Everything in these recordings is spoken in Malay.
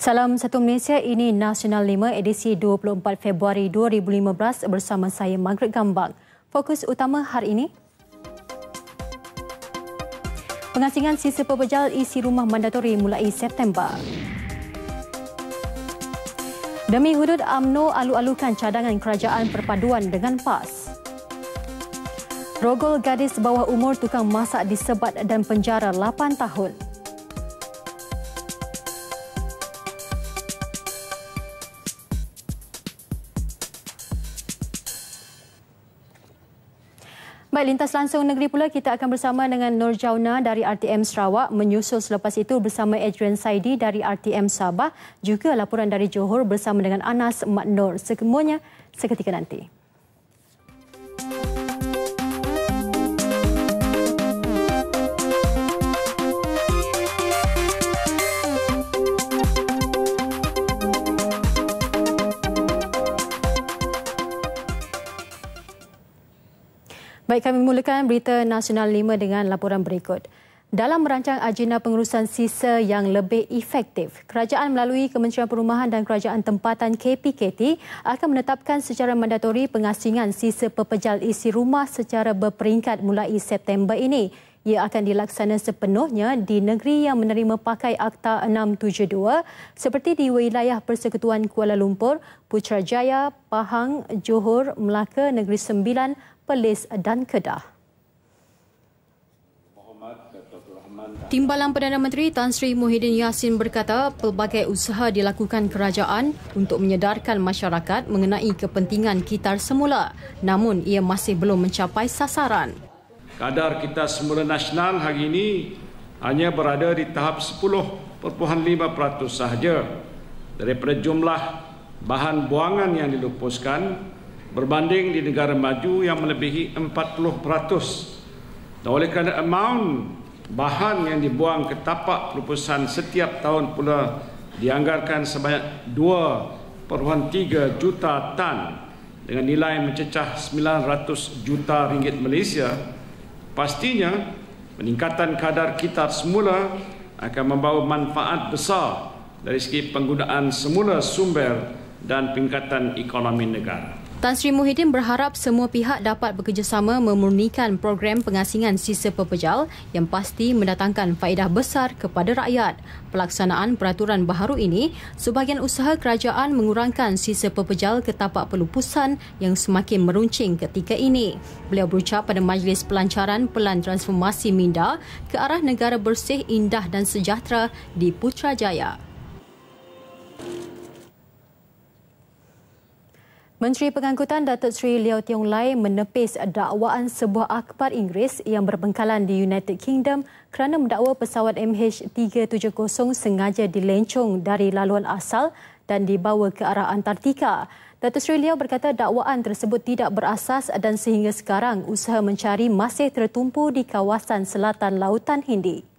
Salam Satu Malaysia, ini Nasional 5 edisi 24 Februari 2015 bersama saya Margaret Gambang. Fokus utama hari ini: pengasingan sisa pepejal isi rumah mandatori mulai September. Demi hudud UMNO alu-alukan cadangan kerajaan perpaduan dengan PAS. Rogol gadis bawah umur tukang masak disebat dan penjara 8 tahun. Baik, lintas langsung negeri pula kita akan bersama dengan Nur Jauna dari RTM Sarawak, menyusul selepas itu bersama Adrian Saidi dari RTM Sabah, juga laporan dari Johor bersama dengan Anas Mat Nur. Semuanya seketika nanti. Baik, kami mulakan berita Nasional 5 dengan laporan berikut. Dalam merancang agenda pengurusan sisa yang lebih efektif, kerajaan melalui Kementerian Perumahan dan Kerajaan Tempatan KPKT akan menetapkan secara mandatori pengasingan sisa pepejal isi rumah secara berperingkat mulai September ini. Ia akan dilaksana sepenuhnya di negeri yang menerima pakai Akta 672 seperti di wilayah Persekutuan Kuala Lumpur, Putrajaya, Pahang, Johor, Melaka, Negeri Sembilan, Perlis dan Kedah. Timbalan Perdana Menteri Tan Sri Muhyiddin Yassin berkata pelbagai usaha dilakukan kerajaan untuk menyedarkan masyarakat mengenai kepentingan kitar semula, namun ia masih belum mencapai sasaran. Kadar kitar semula nasional hari ini hanya berada di tahap 10.5% sahaja daripada jumlah bahan buangan yang dilupuskan berbanding di negara maju yang melebihi 40%. Dan oleh kerana amaun bahan yang dibuang ke tapak pelupusan setiap tahun pula dianggarkan sebanyak 2.3 juta tan dengan nilai mencecah 900 juta ringgit Malaysia, pastinya peningkatan kadar kitar semula akan membawa manfaat besar dari segi penggunaan semula sumber dan peningkatan ekonomi negara. Tan Sri Muhyiddin berharap semua pihak dapat bekerjasama memurnikan program pengasingan sisa pepejal yang pasti mendatangkan faedah besar kepada rakyat. Pelaksanaan peraturan baharu ini, sebahagian usaha kerajaan mengurangkan sisa pepejal ke tapak pelupusan yang semakin meruncing ketika ini. Beliau berucap pada Majlis Pelancaran Pelan Transformasi Minda ke arah negara bersih, indah dan sejahtera di Putrajaya. Menteri Pengangkutan Datuk Seri Liew Tiong Lai menepis dakwaan sebuah akhbar Inggeris yang berbengkalan di United Kingdom kerana mendakwa pesawat MH370 sengaja dilencong dari laluan asal dan dibawa ke arah Antartika. Datuk Seri Liew berkata dakwaan tersebut tidak berasas dan sehingga sekarang usaha mencari masih tertumpu di kawasan selatan Lautan Hindi.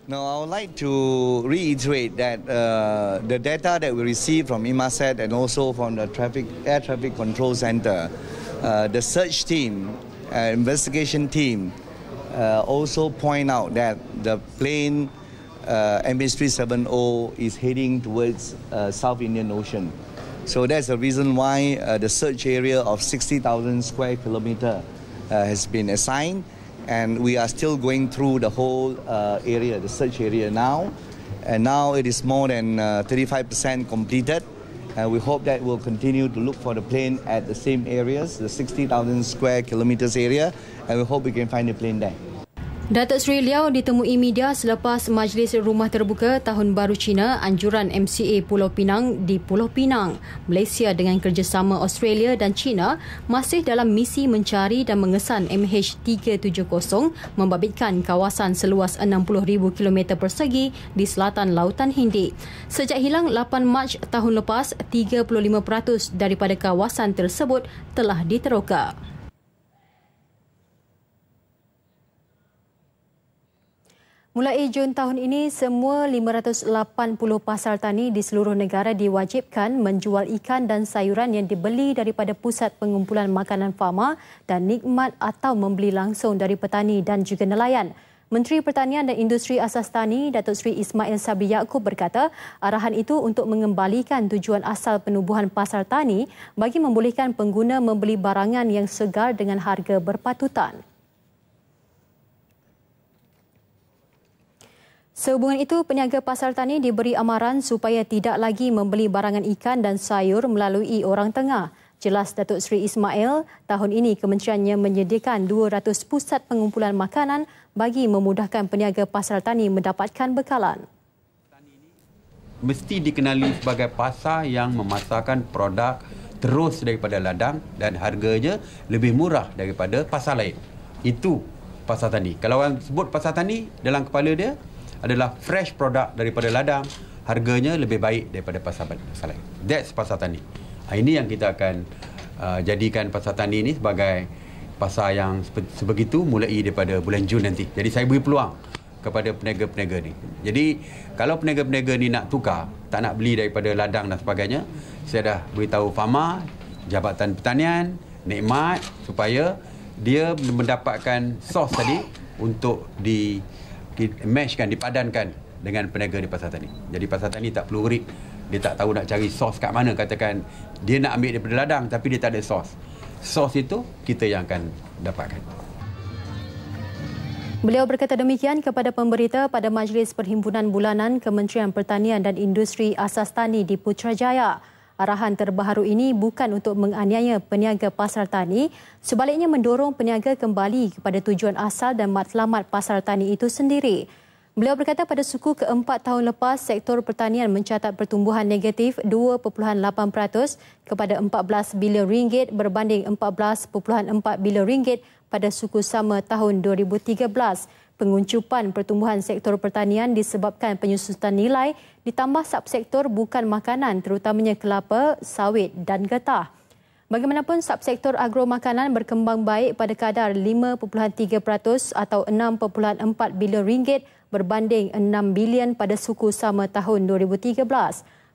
Now, I would like to reiterate that the data that we received from IMASET and also from the Air Traffic Control Center, the search team, investigation team also point out that the plane MH370 is heading towards South Indian Ocean. So that's the reason why the search area of 60,000 square kilometer has been assigned. And we are still going through the whole area, the search area now. And now it is more than 35% completed. And we hope that we'll continue to look for the plane at the same areas, the 60,000 square kilometers area. And we hope we can find the plane there. Datuk Seri Liew ditemui media selepas Majlis Rumah Terbuka Tahun Baru Cina Anjuran MCA Pulau Pinang di Pulau Pinang. Malaysia dengan kerjasama Australia dan China masih dalam misi mencari dan mengesan MH370 membabitkan kawasan seluas 60,000 km persegi di selatan Lautan Hindi. Sejak hilang 8 Mac tahun lepas, 35% daripada kawasan tersebut telah diteroka. Mulai Jun tahun ini, semua 580 pasar tani di seluruh negara diwajibkan menjual ikan dan sayuran yang dibeli daripada pusat pengumpulan makanan fama dan nikmat atau membeli langsung dari petani dan juga nelayan. Menteri Pertanian dan Industri Asas Tani, Datuk Seri Ismail Sabri Yaakob berkata, arahan itu untuk mengembalikan tujuan asal penubuhan pasar tani bagi membolehkan pengguna membeli barangan yang segar dengan harga berpatutan. Sehubungan itu, peniaga pasar tani diberi amaran supaya tidak lagi membeli barangan ikan dan sayur melalui orang tengah. Jelas Datuk Seri Ismail, tahun ini kementeriannya menyediakan 200 pusat pengumpulan makanan bagi memudahkan peniaga pasar tani mendapatkan bekalan. Mesti dikenali sebagai pasar yang memasarkan produk terus daripada ladang dan harganya lebih murah daripada pasar lain. Itu pasar tani. Kalau orang sebut pasar tani, dalam kepala dia adalah fresh produk daripada ladang, harganya lebih baik daripada pasar lain. That's pasar tani. Ini yang kita akan jadikan pasar tani ini sebagai pasar yang sebegitu mulai daripada bulan Jun nanti. Jadi saya beri peluang kepada peniaga-peniaga ni. Jadi kalau peniaga-peniaga ni nak tukar, tak nak beli daripada ladang dan sebagainya, saya dah beritahu Fama, Jabatan Pertanian, Nikmat supaya dia mendapatkan sos tadi untuk di-matchkan, dipadankan dengan peniaga di pasar tani. Jadi pasar tani tak perlu worry. Dia tak tahu nak cari sos kat mana. Katakan dia nak ambil daripada ladang tapi dia tak ada sos. Sos itu kita yang akan dapatkan. Beliau berkata demikian kepada pemberita pada Majlis Perhimpunan Bulanan Kementerian Pertanian dan Industri Asas Tani di Putrajaya. Arahan terbaru ini bukan untuk menganiaya peniaga pasar tani, sebaliknya mendorong peniaga kembali kepada tujuan asal dan matlamat pasar tani itu sendiri. Beliau berkata pada suku keempat tahun lepas, sektor pertanian mencatat pertumbuhan negatif 2.8% kepada 14 bilion ringgit berbanding 14.4 bilion ringgit pada suku sama tahun 2013. Penguncupan pertumbuhan sektor pertanian disebabkan penyusutan nilai ditambah subsektor bukan makanan terutamanya kelapa, sawit dan getah. Bagaimanapun, subsektor agromakanan berkembang baik pada kadar 5.3% atau 6.4 bilion ringgit berbanding 6 bilion pada suku sama tahun 2013.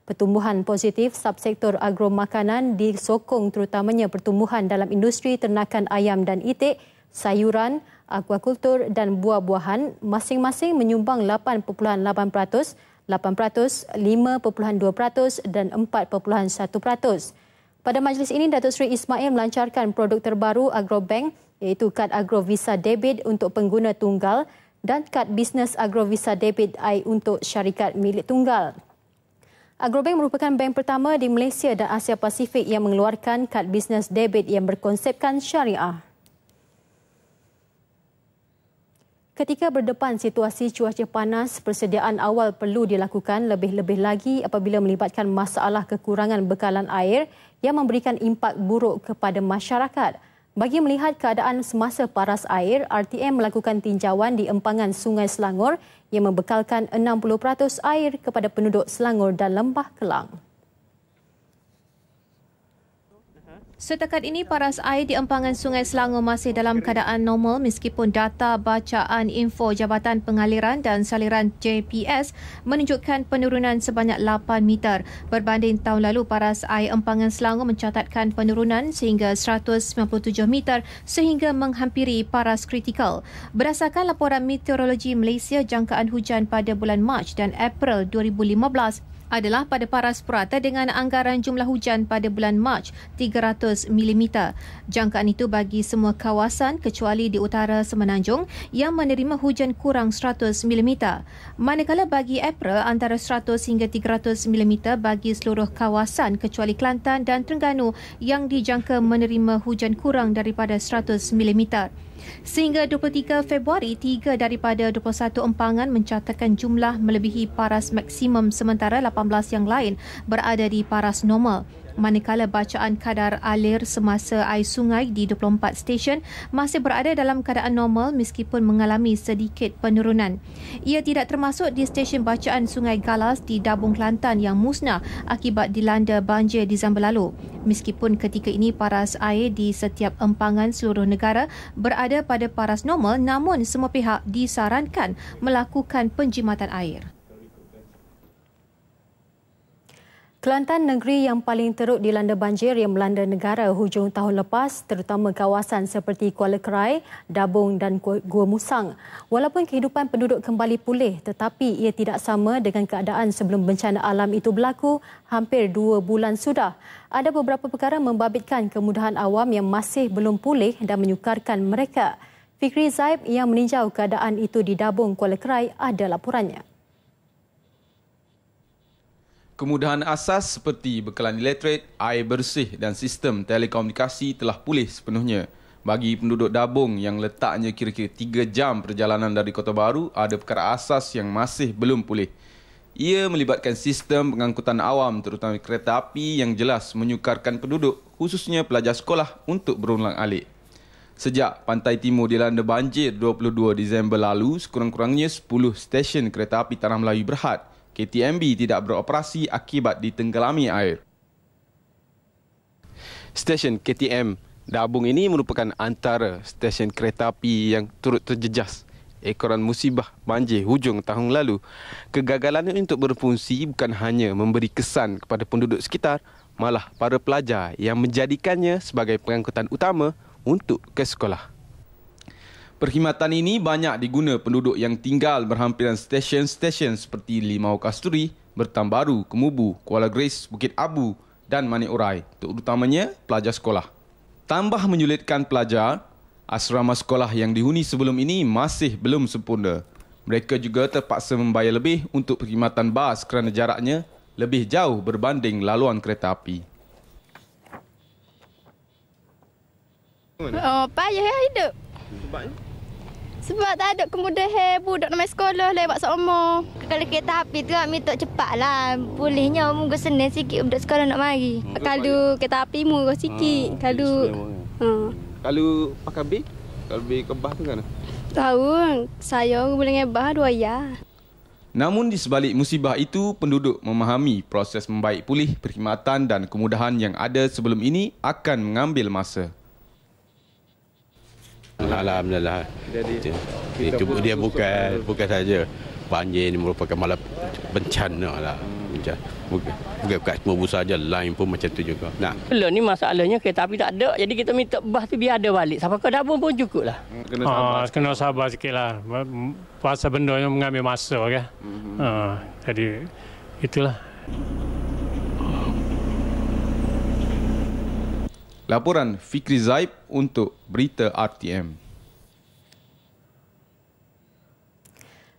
Pertumbuhan positif subsektor agromakanan disokong terutamanya pertumbuhan dalam industri ternakan ayam dan itik, sayuran, akuakultur dan buah-buahan masing-masing menyumbang 8.8%, 8%, 5.2% dan 4.1%. Pada majlis ini, Datuk Seri Ismail melancarkan produk terbaru Agrobank iaitu kad Agro Visa Debit untuk pengguna tunggal dan kad bisnes Agro Visa Debit I untuk syarikat milik tunggal. Agrobank merupakan bank pertama di Malaysia dan Asia Pasifik yang mengeluarkan kad bisnes debit yang berkonsepkan syariah. Ketika berdepan situasi cuaca panas, persediaan awal perlu dilakukan lebih-lebih lagi apabila melibatkan masalah kekurangan bekalan air yang memberikan impak buruk kepada masyarakat. Bagi melihat keadaan semasa paras air, RTM melakukan tinjauan di empangan Sungai Selangor yang membekalkan 60% air kepada penduduk Selangor dan Lembah Kelang. Setakat ini, paras air di empangan Sungai Selangor masih dalam keadaan normal meskipun data bacaan info Jabatan Pengaliran dan Saliran JPS menunjukkan penurunan sebanyak 8 meter. Berbanding tahun lalu, paras air empangan Selangor mencatatkan penurunan sehingga 197 meter sehingga menghampiri paras kritikal. Berdasarkan laporan Meteorologi Malaysia, jangkaan hujan pada bulan Mac dan April 2015 adalah pada paras purata dengan anggaran jumlah hujan pada bulan Mac 300 mm. Jangkaan itu bagi semua kawasan kecuali di utara Semenanjung yang menerima hujan kurang 100 mm. Manakala bagi April antara 100 hingga 300 mm bagi seluruh kawasan kecuali Kelantan dan Terengganu yang dijangka menerima hujan kurang daripada 100 mm. Sehingga 23 Februari, 3 daripada 21 empangan mencatatkan jumlah melebihi paras maksimum sementara 18 yang lain berada di paras normal. Manakala bacaan kadar alir semasa air sungai di 24 stesen masih berada dalam keadaan normal meskipun mengalami sedikit penurunan. Ia tidak termasuk di stesen bacaan Sungai Galas di Dabung Kelantan yang musnah akibat dilanda banjir Disember lalu. Meskipun ketika ini paras air di setiap empangan seluruh negara berada pada paras normal, namun semua pihak disarankan melakukan penjimatan air. Kelantan, negeri yang paling teruk dilanda banjir yang melanda negara hujung tahun lepas, terutama kawasan seperti Kuala Krai, Dabung dan Gua Musang. Walaupun kehidupan penduduk kembali pulih, tetapi ia tidak sama dengan keadaan sebelum bencana alam itu berlaku hampir 2 bulan sudah. Ada beberapa perkara membabitkan kemudahan awam yang masih belum pulih dan menyukarkan mereka. Fikri Zaib yang meninjau keadaan itu di Dabung, Kuala Krai ada laporannya. Kemudahan asas seperti bekalan elektrik, air bersih dan sistem telekomunikasi telah pulih sepenuhnya. Bagi penduduk Dabung yang letaknya kira-kira 3 jam perjalanan dari Kota Baru, ada perkara asas yang masih belum pulih. Ia melibatkan sistem pengangkutan awam terutama kereta api yang jelas menyukarkan penduduk, khususnya pelajar sekolah untuk berulang-alik. Sejak Pantai Timur dilanda banjir 22 Disember lalu, sekurang-kurangnya 10 stesen kereta api Tanah Melayu Berhad KTMB tidak beroperasi akibat ditenggelami air. Stesen KTM Dabung ini merupakan antara stesen kereta api yang turut terjejas ekoran musibah banjir hujung tahun lalu. Kegagalannya untuk berfungsi bukan hanya memberi kesan kepada penduduk sekitar, malah para pelajar yang menjadikannya sebagai pengangkutan utama untuk ke sekolah. Perkhidmatan ini banyak diguna penduduk yang tinggal berhampiran stesen-stesen seperti Limau Kasturi, Bertambaru, Kemubu, Kuala Grace, Bukit Abu dan Manik Urai, terutamanya pelajar sekolah. Tambah menyulitkan pelajar, asrama sekolah yang dihuni sebelum ini masih belum sempurna. Mereka juga terpaksa membayar lebih untuk perkhidmatan bas kerana jaraknya lebih jauh berbanding laluan kereta api. Payah hidup. Sebab tak ada kemudahan budak nak main sekolah lewat seumur. Kalau kereta api tu minta cepatlah. Bolehnya mungkin senang sikit budak sekolah nak mari. Kalau kereta api murah sikit. Kalau pakai bil, kalau bil kebah tu kan? Tahu, saya boleh ngebah 2 ya. Namun di sebalik musibah itu, penduduk memahami proses membaik pulih perkhidmatan dan kemudahan yang ada sebelum ini akan mengambil masa. Alhamdulillah. Jadi itu dia bukan saja banjir ini merupakan malah bencana lah. Bukan semua saja, lain pun macam tu juga. Nah. Belum ni masalahnya kereta api tak ada, jadi kita minta bas tu biar ada balik. Sampai ke Dabung pun cukup lah. Kena sabar sikit lah. Pasal benda yang mengambil masa kan. Jadi itulah. Laporan Fikri Zaib untuk Berita RTM.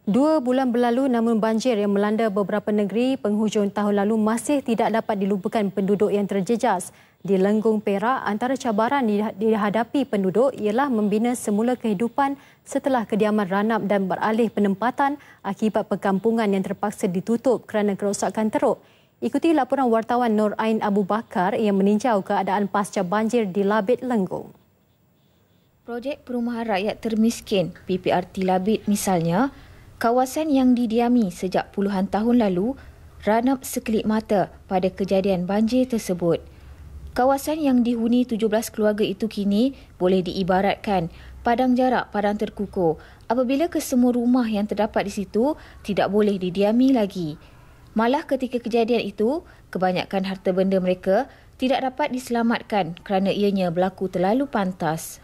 2 bulan berlalu namun banjir yang melanda beberapa negeri penghujung tahun lalu masih tidak dapat dilupakan penduduk yang terjejas. Di Lenggong, Perak, antara cabaran dihadapi penduduk ialah membina semula kehidupan setelah kediaman ranap dan beralih penempatan akibat perkampungan yang terpaksa ditutup kerana kerosakan teruk. Ikuti laporan wartawan Nur Ain Abu Bakar yang meninjau keadaan pasca banjir di Labit, Lenggong. Projek Perumahan Rakyat Termiskin PPRT Labit misalnya, kawasan yang didiami sejak puluhan tahun lalu ranap sekelip mata pada kejadian banjir tersebut. Kawasan yang dihuni 17 keluarga itu kini boleh diibaratkan padang jarak padang terkukur apabila kesemua rumah yang terdapat di situ tidak boleh didiami lagi. Malah ketika kejadian itu, kebanyakan harta benda mereka tidak dapat diselamatkan kerana ianya berlaku terlalu pantas.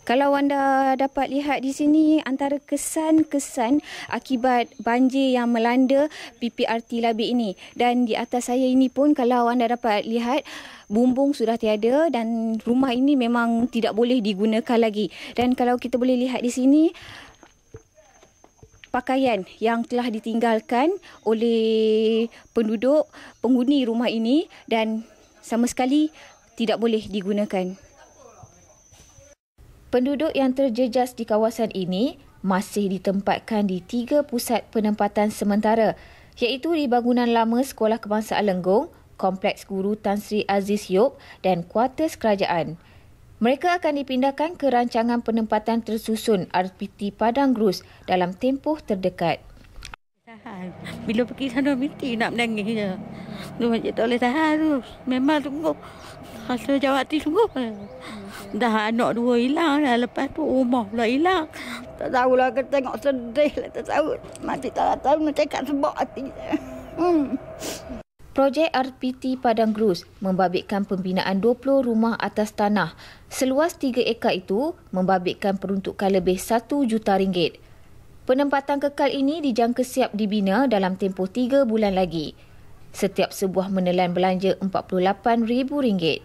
Kalau anda dapat lihat di sini antara kesan-kesan akibat banjir yang melanda PPRT Labit ini. Dan di atas saya ini pun kalau anda dapat lihat bumbung sudah tiada dan rumah ini memang tidak boleh digunakan lagi. Dan kalau kita boleh lihat di sini pakaian yang telah ditinggalkan oleh penduduk penghuni rumah ini dan sama sekali tidak boleh digunakan. Penduduk yang terjejas di kawasan ini masih ditempatkan di 3 pusat penempatan sementara iaitu di bangunan lama Sekolah Kebangsaan Lenggong, Kompleks Guru Tan Sri Aziz Yop dan kuartus kerajaan. Mereka akan dipindahkan ke rancangan penempatan tersusun RPT Padang Grus dalam tempoh terdekat. Bila pergi sana mesti nak menangis je. Tu macam tak boleh tahan tu. Memang sungguh. Rasa jawab hati sungguh. Dah anak 2 hilang dah. Lepas tu rumah pula hilang. Tak tahulah kita tengok sedih lah tak tahu. Mati tak tahu nak cakap sebab hati. Projek RPT Padang Grus membabitkan pembinaan 20 rumah atas tanah seluas 3 ekar itu membabitkan peruntukan lebih RM1 juta. Penempatan kekal ini dijangka siap dibina dalam tempoh 3 bulan lagi. Setiap sebuah menelan belanja RM48,000.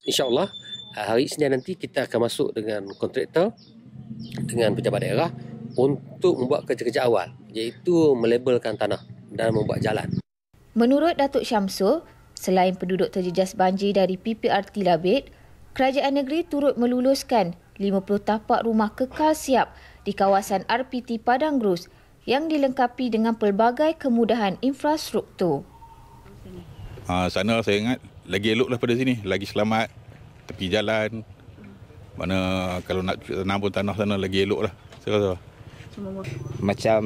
InsyaAllah hari Isnin nanti kita akan masuk dengan kontraktor, dengan pejabat daerah untuk membuat kerja-kerja awal, iaitu melabelkan tanah dan membuat jalan. Menurut Datuk Syamsul, selain penduduk terjejas banjir dari PPRT Labit, kerajaan negeri turut meluluskan 50 tapak rumah kekal siap di kawasan RPT Padang Grus yang dilengkapi dengan pelbagai kemudahan infrastruktur. Sana saya ingat lagi elok daripada sini, lagi selamat, tepi jalan. Mana kalau nak tanam pun tanah sana lagi elok lah. Saya rasa. Macam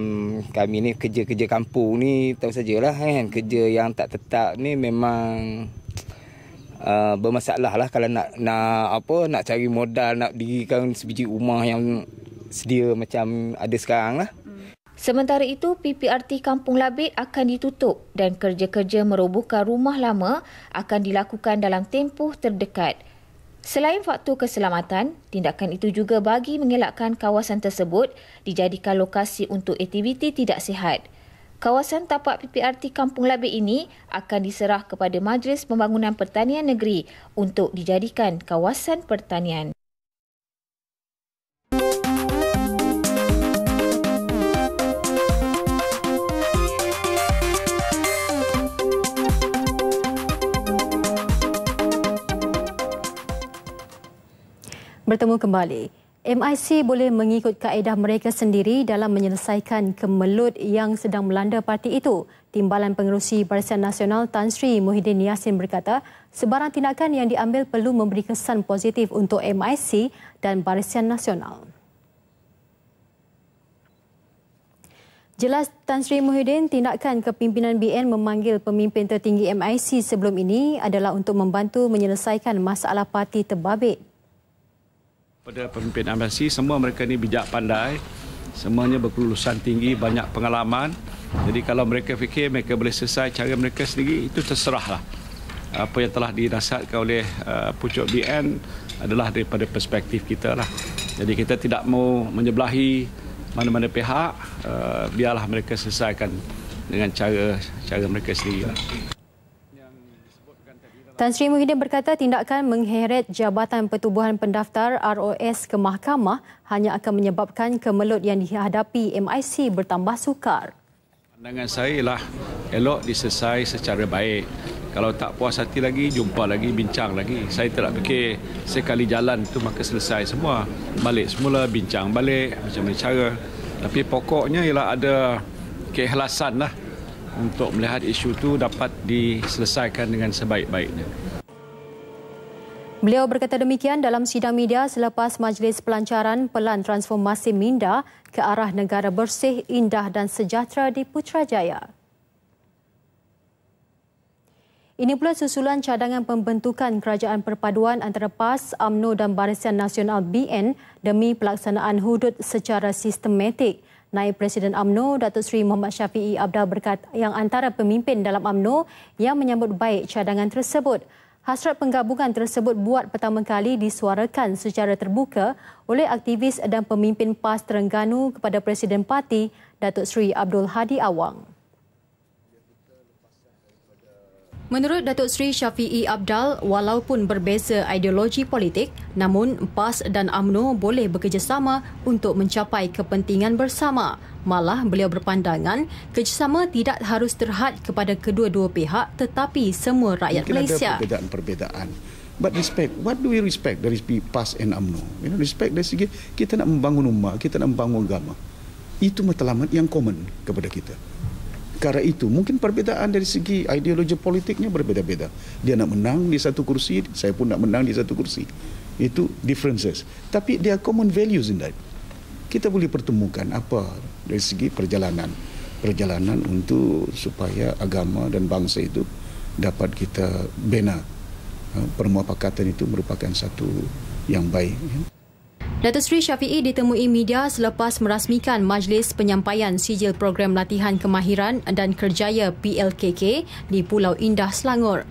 kami ni kerja-kerja kampung ni tahu sajalah kan, kerja yang tak tetap ni memang bermasalah lah kalau nak cari modal, nak dirikan sebiji rumah yang sedia macam ada sekarang lah. Sementara itu, PPRT Kampung Labit akan ditutup dan kerja-kerja merobohkan rumah lama akan dilakukan dalam tempoh terdekat. Selain faktor keselamatan, tindakan itu juga bagi mengelakkan kawasan tersebut dijadikan lokasi untuk aktiviti tidak sihat. Kawasan tapak PPRT Kampung Labit ini akan diserah kepada Majlis Pembangunan Pertanian Negeri untuk dijadikan kawasan pertanian. Bertemu kembali. MIC boleh mengikut kaedah mereka sendiri dalam menyelesaikan kemelut yang sedang melanda parti itu. Timbalan Pengerusi Barisan Nasional Tan Sri Muhyiddin Yassin berkata, sebarang tindakan yang diambil perlu memberi kesan positif untuk MIC dan Barisan Nasional. Jelas Tan Sri Muhyiddin, tindakan kepimpinan BN memanggil pemimpin tertinggi MIC sebelum ini adalah untuk membantu menyelesaikan masalah parti terbabit. Pada pemimpin MIC, semua mereka ni bijak pandai, semuanya berkelulusan tinggi, banyak pengalaman. Jadi kalau mereka fikir mereka boleh selesai cara mereka sendiri, itu terserahlah. Apa yang telah dinasihatkan oleh pucuk BN adalah daripada perspektif kita lah. Jadi kita tidak mau menyebelahi mana-mana pihak, biarlah mereka selesaikan dengan cara mereka sendiri lah. Tan Sri Muhyiddin berkata tindakan mengheret Jabatan Pertubuhan Pendaftar ROS ke mahkamah hanya akan menyebabkan kemelut yang dihadapi MIC bertambah sukar. Pandangan saya ialah elok diselesai secara baik. Kalau tak puas hati lagi, jumpa lagi, bincang lagi. Saya tidak fikir sekali jalan itu maka selesai semua. Balik semula, bincang balik macam mana cara. Tapi pokoknya ialah ada keikhlasan lah untuk melihat isu itu dapat diselesaikan dengan sebaik-baiknya. Beliau berkata demikian dalam sidang media selepas Majlis Pelancaran Pelan Transformasi Minda ke arah negara bersih, indah dan sejahtera di Putrajaya. Ini pula susulan cadangan pembentukan kerajaan perpaduan antara PAS, UMNO dan Barisan Nasional BN demi pelaksanaan hudud secara sistematik. Naib Presiden UMNO Datuk Seri Muhammad Syafiee Apdal berkata yang antara pemimpin dalam UMNO yang menyambut baik cadangan tersebut. Hasrat penggabungan tersebut buat pertama kali disuarakan secara terbuka oleh aktivis dan pemimpin PAS Terengganu kepada Presiden Parti Datuk Seri Abdul Hadi Awang. Menurut Datuk Seri Syafiee Apdal, walaupun berbeza ideologi politik, namun PAS dan UMNO boleh bekerjasama untuk mencapai kepentingan bersama. Malah beliau berpandangan, kerjasama tidak harus terhad kepada kedua-dua pihak tetapi semua rakyat mungkin Malaysia. Ada perbezaan. But respect, what do we respect dari PAS and UMNO? Respect dari segi kita nak membangun umat, kita nak membangun agama. Itu matlamat yang common kepada kita. Karena itu, mungkin perbezaan dari segi ideologi politiknya berbeza-beza. Dia nak menang di satu kursi, saya pun nak menang di satu kursi. Itu differences. Tapi there are common values in that. Kita boleh pertemukan apa dari segi perjalanan untuk supaya agama dan bangsa itu dapat kita bina. Permufakatan itu merupakan satu yang baik. Datuk Seri Syafiee ditemui media selepas merasmikan Majlis Penyampaian Sijil Program Latihan Kemahiran dan Kerjaya PLKK di Pulau Indah, Selangor.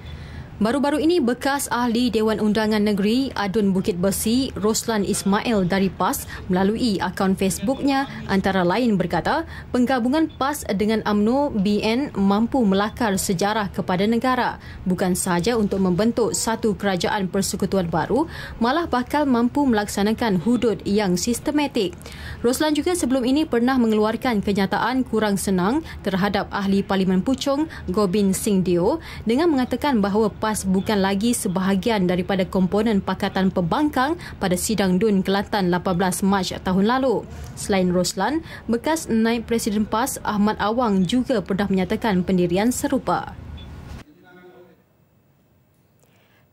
Baru-baru ini, bekas ahli Dewan Undangan Negeri Adun Bukit Besi, Roslan Ismail dari PAS melalui akaun Facebooknya antara lain berkata, penggabungan PAS dengan UMNO BN mampu melakar sejarah kepada negara, bukan sahaja untuk membentuk satu kerajaan persekutuan baru, malah bakal mampu melaksanakan hudud yang sistematik. Roslan juga sebelum ini pernah mengeluarkan kenyataan kurang senang terhadap ahli Parlimen Puchong Gobind Singh Deo dengan mengatakan bahawa PAS bukan lagi sebahagian daripada komponen Pakatan Pembangkang pada sidang DUN Kelantan 18 Mac tahun lalu. Selain Roslan, bekas Naib Presiden PAS Ahmad Awang juga pernah menyatakan pendirian serupa.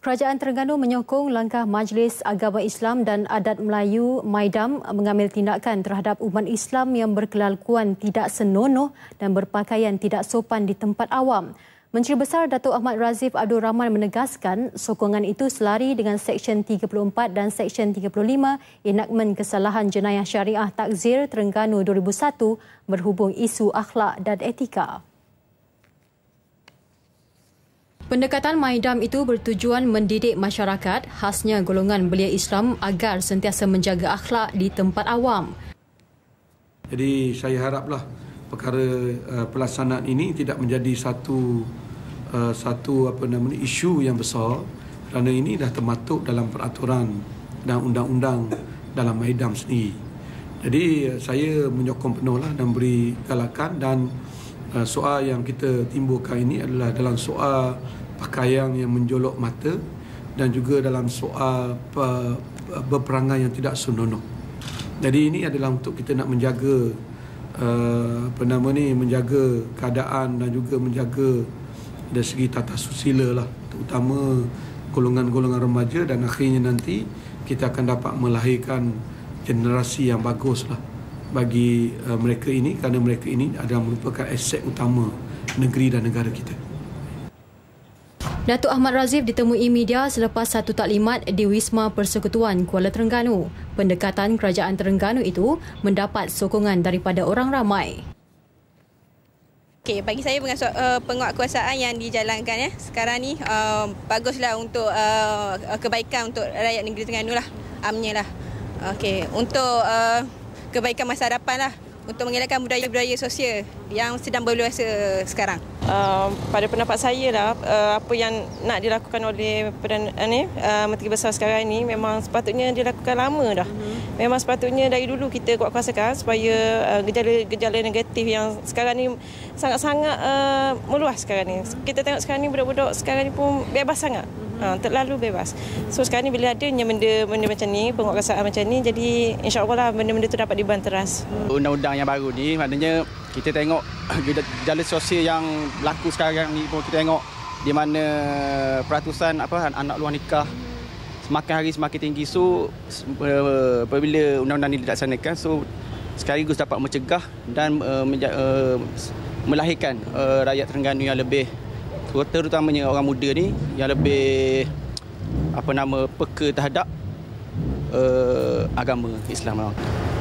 Kerajaan Terengganu menyokong langkah Majlis Agama Islam dan Adat Melayu MAIDAM mengambil tindakan terhadap umat Islam yang berkelakuan tidak senonoh dan berpakaian tidak sopan di tempat awam. Menteri Besar Datuk Ahmad Razif Abdul Rahman menegaskan sokongan itu selari dengan Seksyen 34 dan Seksyen 35 Enakmen Kesalahan Jenayah Syariah Takzir Terengganu 2001 berhubung isu akhlak dan etika. Pendekatan MAIDAM itu bertujuan mendidik masyarakat, khasnya golongan belia Islam agar sentiasa menjaga akhlak di tempat awam. Jadi saya haraplah perkara pelaksanaan ini tidak menjadi satu isu yang besar, kerana ini dah termaktub dalam peraturan dan undang-undang dalam MAIDAM sendiri. Jadi saya menyokong penuhlah dan beri galakan, dan soal yang kita timbulkan ini adalah dalam soal pakaian yang menjolok mata dan juga dalam soal berperangai yang tidak senonoh. Jadi ini adalah untuk kita nak menjaga menjaga keadaan dan juga menjaga dari segi tata susila lah, terutama golongan-golongan remaja, dan akhirnya nanti kita akan dapat melahirkan generasi yang bagus lah bagi mereka ini, kerana mereka ini adalah merupakan aset utama negeri dan negara kita. Datuk Ahmad Razif ditemui media selepas satu taklimat di Wisma Persekutuan Kuala Terengganu. Pendekatan Kerajaan Terengganu itu mendapat sokongan daripada orang ramai. Okay, bagi saya penguatkuasaan yang dijalankan sekarang ni baguslah untuk kebaikan untuk rakyat negeri Terengganu lah, amnya lah. Okay, untuk kebaikan masa hadapan lah, untuk mengelakkan budaya-budaya sosial yang sedang berluasa sekarang. Pada pendapat saya lah, apa yang nak dilakukan oleh Menteri Besar sekarang ini memang sepatutnya dilakukan lama dah. Memang sepatutnya dari dulu kita kuat-kuasakan supaya gejala-gejala negatif yang sekarang ni sangat-sangat meluas sekarang ni. Kita tengok sekarang ni budak-budak sekarang ni pun bebas sangat. Terlalu bebas. So sekarang ni bila adanya benda macam ni, penguatkuasaan macam ni, jadi insya-Allah lah benda-benda tu dapat dibanteras. Undang-undang yang baru ni maknanya kita tengok gejala sosial yang berlaku sekarang ni pun kita tengok di mana peratusan anak luar nikah semakin hari semakin tinggi. So apabila undang-undang ini dilaksanakan, so sekaligus dapat mencegah dan melahirkan rakyat Terengganu yang lebih, terutamanya orang muda ni yang lebih peka terhadap agama Islam.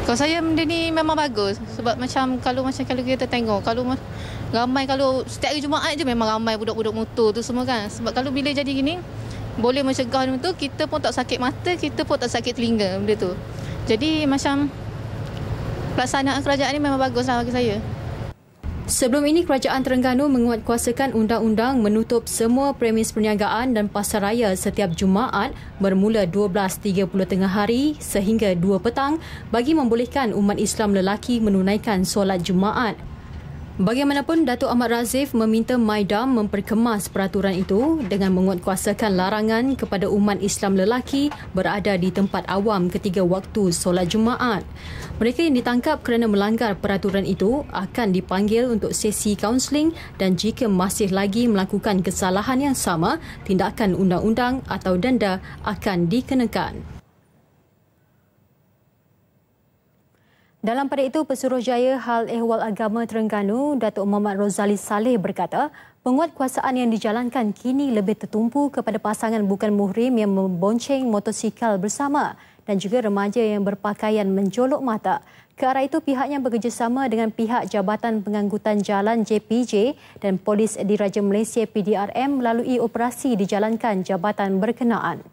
Kalau saya benda ni memang bagus, sebab kalau kita tengok ramai, kalau setiap hari Jumaat je memang ramai budak-budak motor tu semua kan. Sebab kalau bila jadi gini boleh mencegah benda tu, kita pun tak sakit mata, kita pun tak sakit telinga benda tu. Jadi macam pelaksanaan kerajaan ni memang baguslah bagi saya. Sebelum ini, Kerajaan Terengganu menguatkuasakan undang-undang menutup semua premis perniagaan dan pasaraya setiap Jumaat bermula 12.30 tengah hari sehingga 2 petang bagi membolehkan umat Islam lelaki menunaikan solat Jumaat. Bagaimanapun, Datuk Ahmad Razif meminta MAIDAM memperkemas peraturan itu dengan menguatkuasakan larangan kepada umat Islam lelaki berada di tempat awam ketika waktu solat Jumaat. Mereka yang ditangkap kerana melanggar peraturan itu akan dipanggil untuk sesi kaunseling, dan jika masih lagi melakukan kesalahan yang sama, tindakan undang-undang atau denda akan dikenakan. Dalam pada itu, Pesuruhjaya Hal Ehwal Agama Terengganu, Datuk Muhammad Rozali Saleh berkata, penguatkuasaan yang dijalankan kini lebih tertumpu kepada pasangan bukan muhrim yang membonceng motosikal bersama. dan juga remaja yang berpakaian menjolok mata. Ke arah itu, pihaknya bekerjasama dengan pihak Jabatan Pengangkutan Jalan JPJ dan Polis Diraja Malaysia PDRM melalui operasi dijalankan jabatan berkenaan.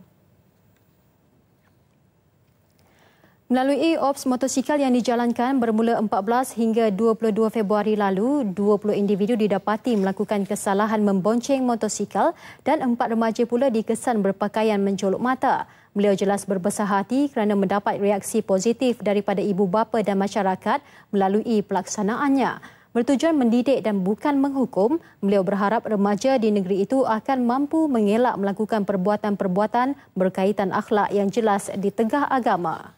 Melalui ops motosikal yang dijalankan bermula 14 hingga 22 Februari lalu, 20 individu didapati melakukan kesalahan membonceng motosikal dan 4 remaja pula dikesan berpakaian menjolok mata. Beliau jelas berbesar hati kerana mendapat reaksi positif daripada ibu bapa dan masyarakat melalui pelaksanaannya. Bertujuan mendidik dan bukan menghukum, beliau berharap remaja di negeri itu akan mampu mengelak melakukan perbuatan-perbuatan berkaitan akhlak yang jelas di tengah agama.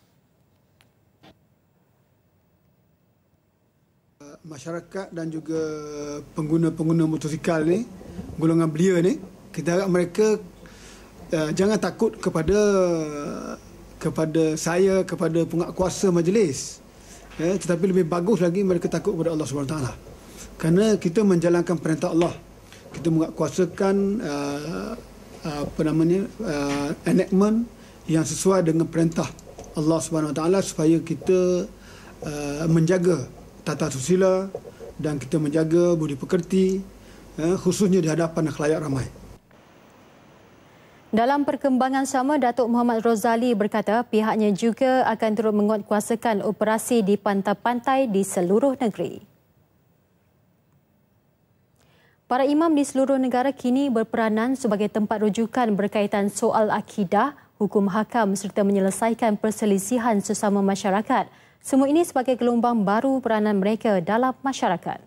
Masyarakat dan juga pengguna-pengguna motosikal ni, golongan belia ni, kita harap mereka jangan takut kepada saya, kepada penguatkuasa majlis. Tetapi lebih bagus lagi mereka takut kepada Allah SWT. Kerana kita menjalankan perintah Allah. Kita menguatkuasakan enactment yang sesuai dengan perintah Allah SWT supaya kita menjaga tata susila dan kita menjaga budi pekerti, khususnya di hadapan khalayak ramai. Dalam perkembangan sama, Datuk Muhammad Rozali berkata pihaknya juga akan turut menguatkuasakan operasi di pantai-pantai di seluruh negeri. Para imam di seluruh negara kini berperanan sebagai tempat rujukan berkaitan soal akidah, hukum hakam serta menyelesaikan perselisihan sesama masyarakat. Semua ini sebagai gelombang baru peranan mereka dalam masyarakat.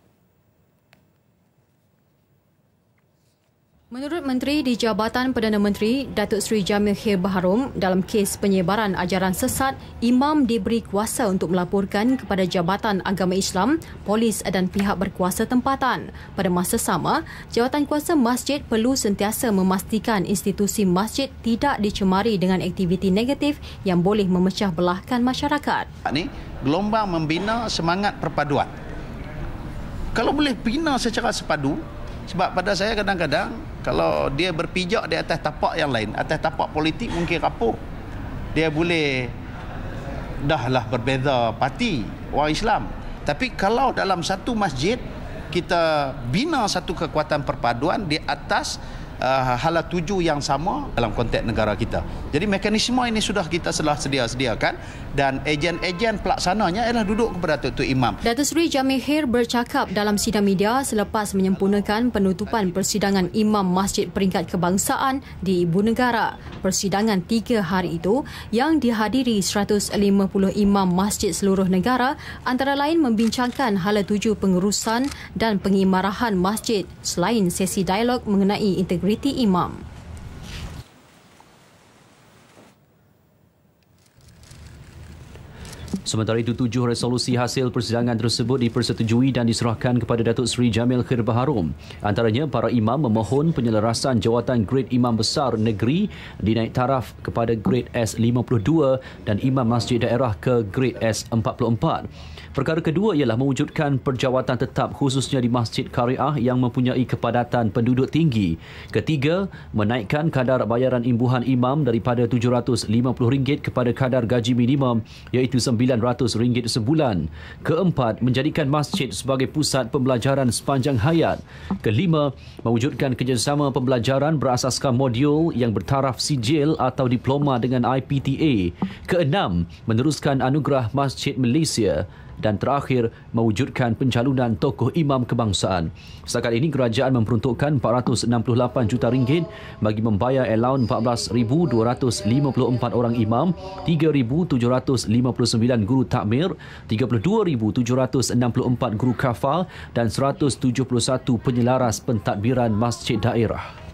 Menurut Menteri di Jabatan Perdana Menteri, Datuk Seri Jamil Khair Baharom, dalam kes penyebaran ajaran sesat, imam diberi kuasa untuk melaporkan kepada Jabatan Agama Islam, polis dan pihak berkuasa tempatan. Pada masa sama, jawatan kuasa masjid perlu sentiasa memastikan institusi masjid tidak dicemari dengan aktiviti negatif yang boleh memecah belahkan masyarakat. Ini gelombang membina semangat perpaduan. Kalau boleh bina secara sepadu, sebab pada saya kadang-kadang kalau dia berpijak di atas tapak yang lain, atas tapak politik mungkin rapuh. Dia boleh dahlah berbeza parti orang Islam. Tapi kalau dalam satu masjid kita bina satu kekuatan perpaduan di atas hala tuju yang sama dalam konteks negara kita. Jadi mekanisme ini sudah kita sediakan dan ejen-ejen pelaksananya ialah duduk kepada Datuk Imam. Datuk Seri Jamil Khair bercakap dalam sidang media selepas menyempurnakan penutupan persidangan Imam Masjid Peringkat Kebangsaan di Ibu Negara. Persidangan 3 hari itu yang dihadiri 150 imam masjid seluruh negara antara lain membincangkan hala tuju pengurusan dan pengimarahan masjid selain sesi dialog mengenai integriti imam. Sementara itu, 7 resolusi hasil persidangan tersebut dipersetujui dan diserahkan kepada Datuk Seri Jamil Khair Baharom. Antaranya, para imam memohon penyelarasan jawatan grade Imam Besar Negeri dinaik taraf kepada grade S52 dan Imam Masjid Daerah ke grade S44. Perkara kedua ialah mewujudkan perjawatan tetap khususnya di Masjid Kariah yang mempunyai kepadatan penduduk tinggi. Ketiga, menaikkan kadar bayaran imbuhan imam daripada RM750 kepada kadar gaji minimum iaitu RM900 sebulan. Keempat, menjadikan masjid sebagai pusat pembelajaran sepanjang hayat. Kelima, mewujudkan kerjasama pembelajaran berasaskan modul yang bertaraf sijil atau diploma dengan IPTA. Keenam, meneruskan anugerah Masjid Malaysia. Dan terakhir, mewujudkan pencalonan tokoh imam kebangsaan. Setakat ini, kerajaan memperuntukkan RM468 juta bagi membayar allowance 14,254 orang imam, 3,759 guru takmir, 32,764 guru kafal dan 171 penyelaras pentadbiran masjid daerah.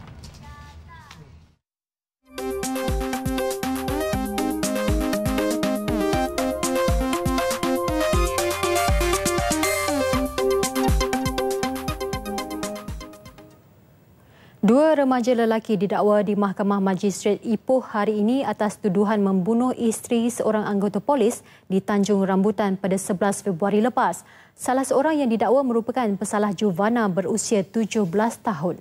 Dua remaja lelaki didakwa di Mahkamah Magistrate Ipoh hari ini atas tuduhan membunuh isteri seorang anggota polis di Tanjung Rambutan pada 11 Februari lepas. Salah seorang yang didakwa merupakan pesalah juvana berusia 17 tahun.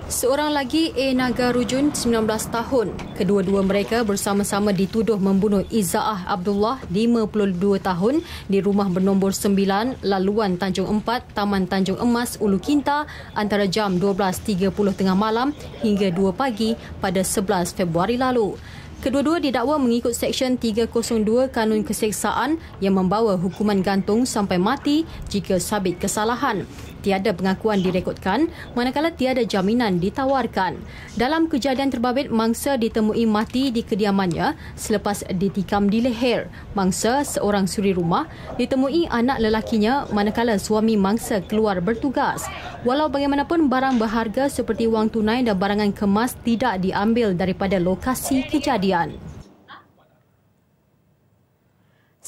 Seorang lagi A. Nagarujun, 19 tahun. Kedua-dua mereka bersama-sama dituduh membunuh Izaah Abdullah, 52 tahun di rumah bernombor 9 Laluan Tanjung 4, Taman Tanjung Emas, Ulu Kinta antara jam 12.30 tengah malam hingga 2 pagi pada 11 Februari lalu. Kedua-dua didakwa mengikut Seksyen 302 Kanun Keseksaan yang membawa hukuman gantung sampai mati jika sabit kesalahan. Tiada pengakuan direkodkan, manakala tiada jaminan ditawarkan. Dalam kejadian terbabit, mangsa ditemui mati di kediamannya selepas ditikam di leher. Mangsa, seorang suri rumah, ditemui anak lelakinya manakala suami mangsa keluar bertugas. Walau bagaimanapun, barang berharga seperti wang tunai dan barangan kemas tidak diambil daripada lokasi kejadian.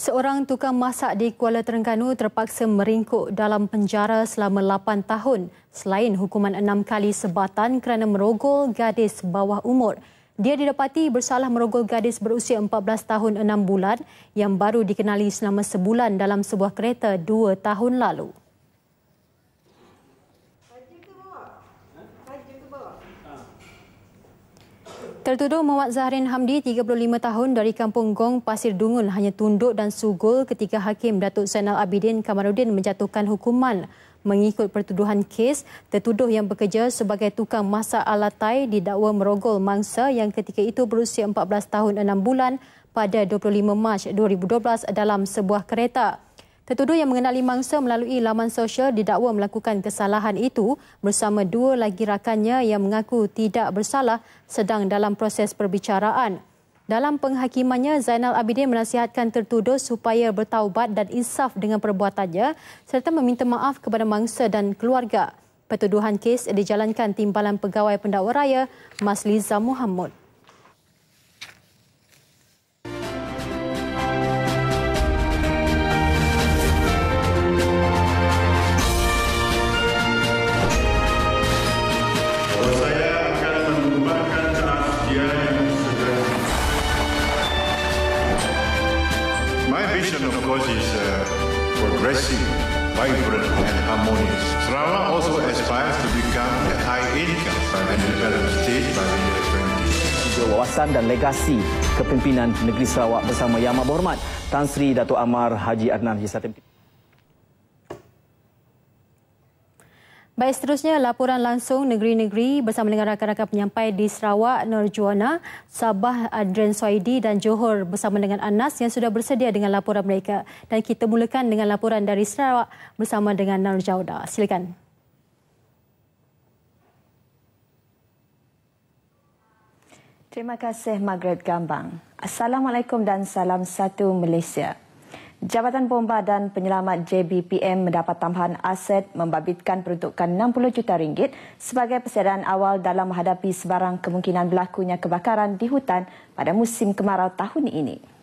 Seorang tukang masak di Kuala Terengganu terpaksa meringkuk dalam penjara selama 8 tahun selain hukuman 6 kali sebatan kerana merogol gadis bawah umur. Dia didapati bersalah merogol gadis berusia 14 tahun 6 bulan yang baru dikenali selama sebulan dalam sebuah kereta 2 tahun lalu. Tertuduh Muhammad Zahrin Hamdi, 35 tahun dari Kampung Gong, Pasir Dungun hanya tunduk dan sugul ketika Hakim Datuk Zainal Abidin Kamaruddin menjatuhkan hukuman. Mengikut pertuduhan kes, tertuduh yang bekerja sebagai tukang masak alatai didakwa merogol mangsa yang ketika itu berusia 14 tahun 6 bulan pada 25 Mac 2012 dalam sebuah kereta. Tertuduh yang mengenali mangsa melalui laman sosial didakwa melakukan kesalahan itu bersama 2 lagi rakannya yang mengaku tidak bersalah sedang dalam proses perbicaraan. Dalam penghakimannya, Zainal Abidin menasihatkan tertuduh supaya bertaubat dan insaf dengan perbuatannya serta meminta maaf kepada mangsa dan keluarga. Pertuduhan kes dijalankan Timbalan Pegawai Pendakwa Raya Masliza Muhammad. Of course, is progressive, vibrant and harmonious. Sarawak also aspires to become a high-income and developed state by the year 20. Wawasan dan legasi kepimpinan negeri Sarawak bersama Yang Amat Berhormat Tan Sri Datuk Amar Haji Adnan Haji Satem. Baik, seterusnya laporan langsung negeri-negeri bersama dengan rakan-rakan penyampai di Sarawak, Nur Juana, Sabah, Adrian Soidi dan Johor bersama dengan Anas yang sudah bersedia dengan laporan mereka. Dan kita mulakan dengan laporan dari Sarawak bersama dengan Nur Jauda. Silakan. Terima kasih Margaret Gambang. Assalamualaikum dan salam satu Malaysia. Jabatan Bomba dan Penyelamat JBPM mendapat tambahan aset membabitkan peruntukan RM60 juta sebagai persediaan awal dalam menghadapi sebarang kemungkinan berlakunya kebakaran di hutan pada musim kemarau tahun ini.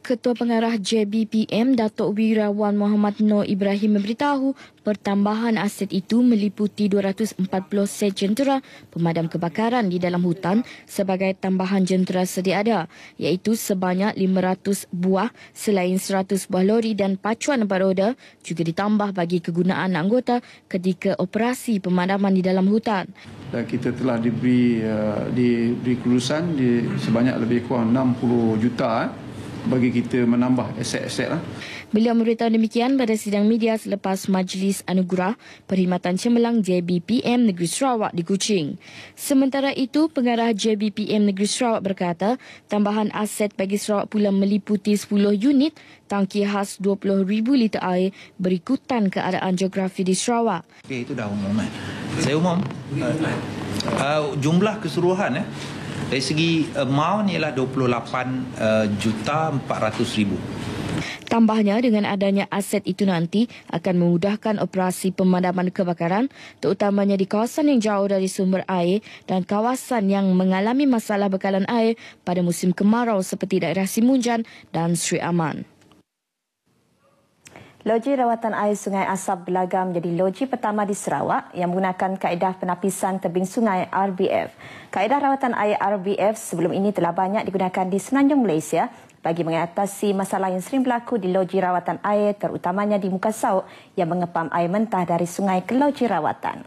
Ketua Pengarah JBPM Datuk Wirawan Muhammad Noor Ibrahim memberitahu pertambahan aset itu meliputi 240 set jentera pemadam kebakaran di dalam hutan sebagai tambahan jentera sedia ada, iaitu sebanyak 500 buah selain 100 buah lori dan pacuan 4 roda juga ditambah bagi kegunaan anggota ketika operasi pemadaman di dalam hutan. Dan kita telah diberi kelulusan di sebanyak lebih kurang 60 juta bagi kita menambah aset-aset lah. Beliau memberitahu demikian pada sidang media selepas Majlis Anugerah Perkhidmatan Cemerlang JBPM Negeri Sarawak di Kuching. Sementara itu, Pengarah JBPM Negeri Sarawak berkata, tambahan aset bagi Sarawak pula meliputi 10 unit tangki khas 20,000 liter air berikutan keadaan geografi di Sarawak. Okey, itu dah umum. Saya umum. Jumlah keseluruhan dari segi amount ialah 28,400,000. Tambahnya, dengan adanya aset itu nanti akan memudahkan operasi pemadaman kebakaran terutamanya di kawasan yang jauh dari sumber air dan kawasan yang mengalami masalah bekalan air pada musim kemarau seperti daerah Simunjan dan Sri Aman. Loji rawatan air Sungai Asap Belaga menjadi loji pertama di Sarawak yang menggunakan kaedah penapisan tebing sungai RBF. Kaedah rawatan air RBF sebelum ini telah banyak digunakan di Semenanjung Malaysia bagi mengatasi masalah yang sering berlaku di loji rawatan air terutamanya di muka sauk yang mengepam air mentah dari sungai ke loji rawatan.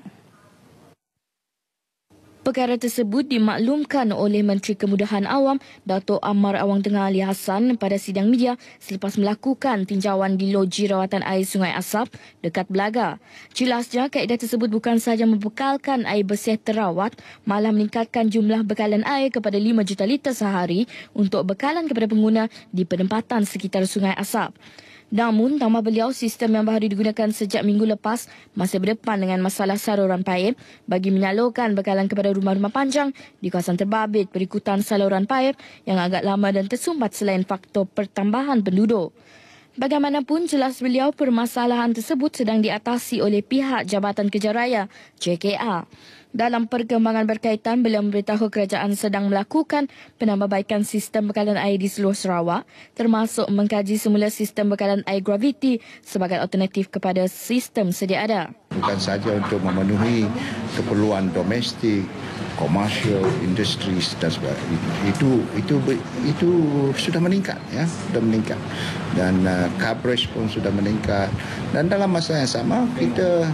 Perkara tersebut dimaklumkan oleh Menteri Kemudahan Awam Dato' Amar Awang Tengah Ali Hassan pada sidang media selepas melakukan tinjauan di loji rawatan air Sungai Asap dekat Belaga. Jelasnya kaedah tersebut bukan sahaja membekalkan air bersih terawat, malah meningkatkan jumlah bekalan air kepada 5 juta liter sehari untuk bekalan kepada pengguna di penempatan sekitar Sungai Asap. Namun, tambah beliau, sistem yang baru digunakan sejak minggu lepas masih berdepan dengan masalah saluran paip bagi menyalurkan bekalan kepada rumah-rumah panjang di kawasan terbabit berikutan saluran paip yang agak lama dan tersumbat selain faktor pertambahan penduduk. Bagaimanapun, jelas beliau permasalahan tersebut sedang diatasi oleh pihak Jabatan Kerja Raya, JKR. Dalam perkembangan berkaitan, beliau memberitahu kerajaan sedang melakukan penambahbaikan sistem bekalan air di seluruh Sarawak, termasuk mengkaji semula sistem bekalan air graviti sebagai alternatif kepada sistem sedia ada. Bukan sahaja untuk memenuhi keperluan domestik, komersial, industri dan sebagainya. Itu sudah meningkat, ya, sudah meningkat. Dan coverage pun sudah meningkat. Dan dalam masa yang sama kita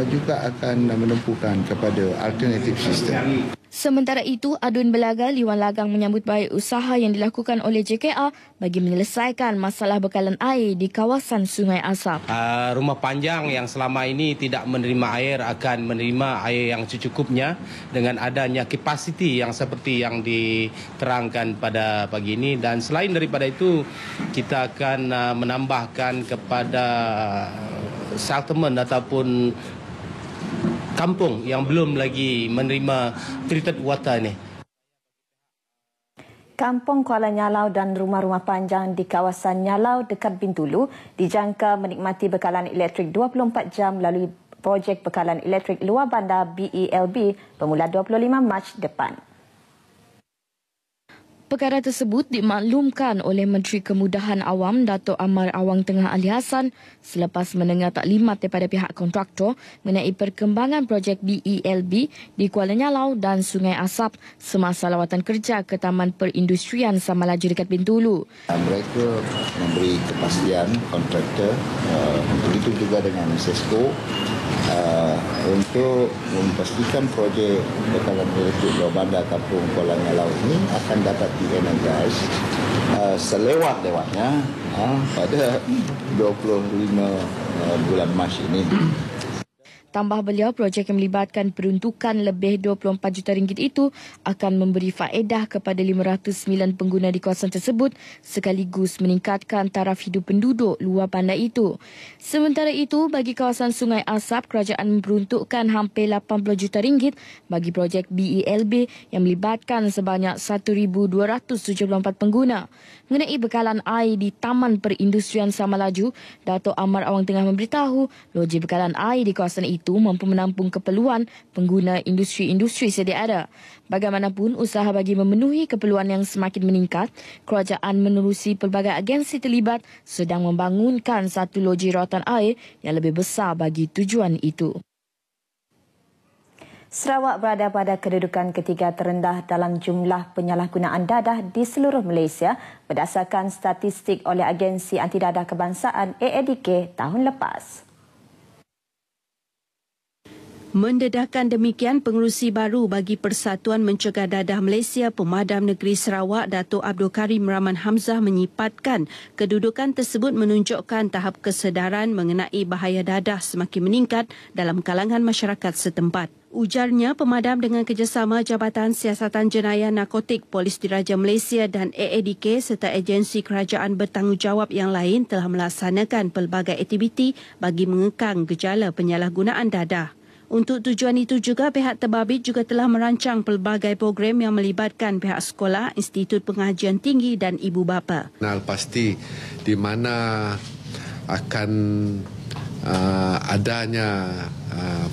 juga akan menempuhkan kepada alternatif sistem. Sementara itu, Adun Belaga Liwan Lagang menyambut baik usaha yang dilakukan oleh JKR bagi menyelesaikan masalah bekalan air di kawasan Sungai Asap. Rumah panjang yang selama ini tidak menerima air akan menerima air yang secukupnya dengan adanya kapasiti yang seperti yang diterangkan pada pagi ini. Dan selain daripada itu, kita akan menambahkan kepada settlement ataupun kampung yang belum lagi menerima treated water ni. Kampung Kuala Nyalau dan rumah-rumah panjang di kawasan Nyalau dekat Bintulu dijangka menikmati bekalan elektrik 24 jam melalui projek bekalan elektrik luar bandar BELB bermula 25 Mac depan. Perkara tersebut dimaklumkan oleh Menteri Kemudahan Awam Dato' Amar Awang Tengah Ali Hassan selepas mendengar taklimat daripada pihak kontraktor mengenai perkembangan projek BELB di Kuala Nyalau dan Sungai Asap semasa lawatan kerja ke Taman Perindustrian Samalaju dekat Bintulu. Mereka memberi kepastian kontraktor, begitu juga dengan SESCO, untuk memastikan projek bekalan elektrik luar bandar Kampung Kuala Nyalau ini akan dapat di-energize selewat-lewatnya pada 25 bulan Mac ini. Tambah beliau, projek yang melibatkan peruntukan lebih 24 juta ringgit itu akan memberi faedah kepada 509 pengguna di kawasan tersebut sekaligus meningkatkan taraf hidup penduduk luar bandar itu. Sementara itu, bagi kawasan Sungai Asap, kerajaan memperuntukkan hampir 80 juta ringgit bagi projek BELB yang melibatkan sebanyak 1,274 pengguna. Mengenai bekalan air di Taman Perindustrian Samalaju, Dato' Amar Awang Tengah memberitahu loji bekalan air di kawasan itu mampu menampung keperluan pengguna industri-industri sedia ada. Bagaimanapun, usaha bagi memenuhi keperluan yang semakin meningkat, kerajaan menerusi pelbagai agensi terlibat sedang membangunkan satu loji rawatan air yang lebih besar bagi tujuan itu. Sarawak berada pada kedudukan ketiga terendah dalam jumlah penyalahgunaan dadah di seluruh Malaysia berdasarkan statistik oleh Agensi Anti Dadah Kebangsaan AADK tahun lepas. Mendedahkan demikian, Pengerusi Baru bagi Persatuan Mencegah Dadah Malaysia Pemadam Negeri Sarawak Dato' Abdul Karim Rahman Hamzah menyifatkan kedudukan tersebut menunjukkan tahap kesedaran mengenai bahaya dadah semakin meningkat dalam kalangan masyarakat setempat. Ujarnya, pemadam dengan kerjasama Jabatan Siasatan Jenayah Narkotik Polis Diraja Malaysia dan AADK serta agensi kerajaan bertanggungjawab yang lain telah melaksanakan pelbagai aktiviti bagi mengekang gejala penyalahgunaan dadah. Untuk tujuan itu juga, pihak terbabit juga telah merancang pelbagai program yang melibatkan pihak sekolah, Institut Pengajian Tinggi dan ibu bapa. Pasti di mana akan adanya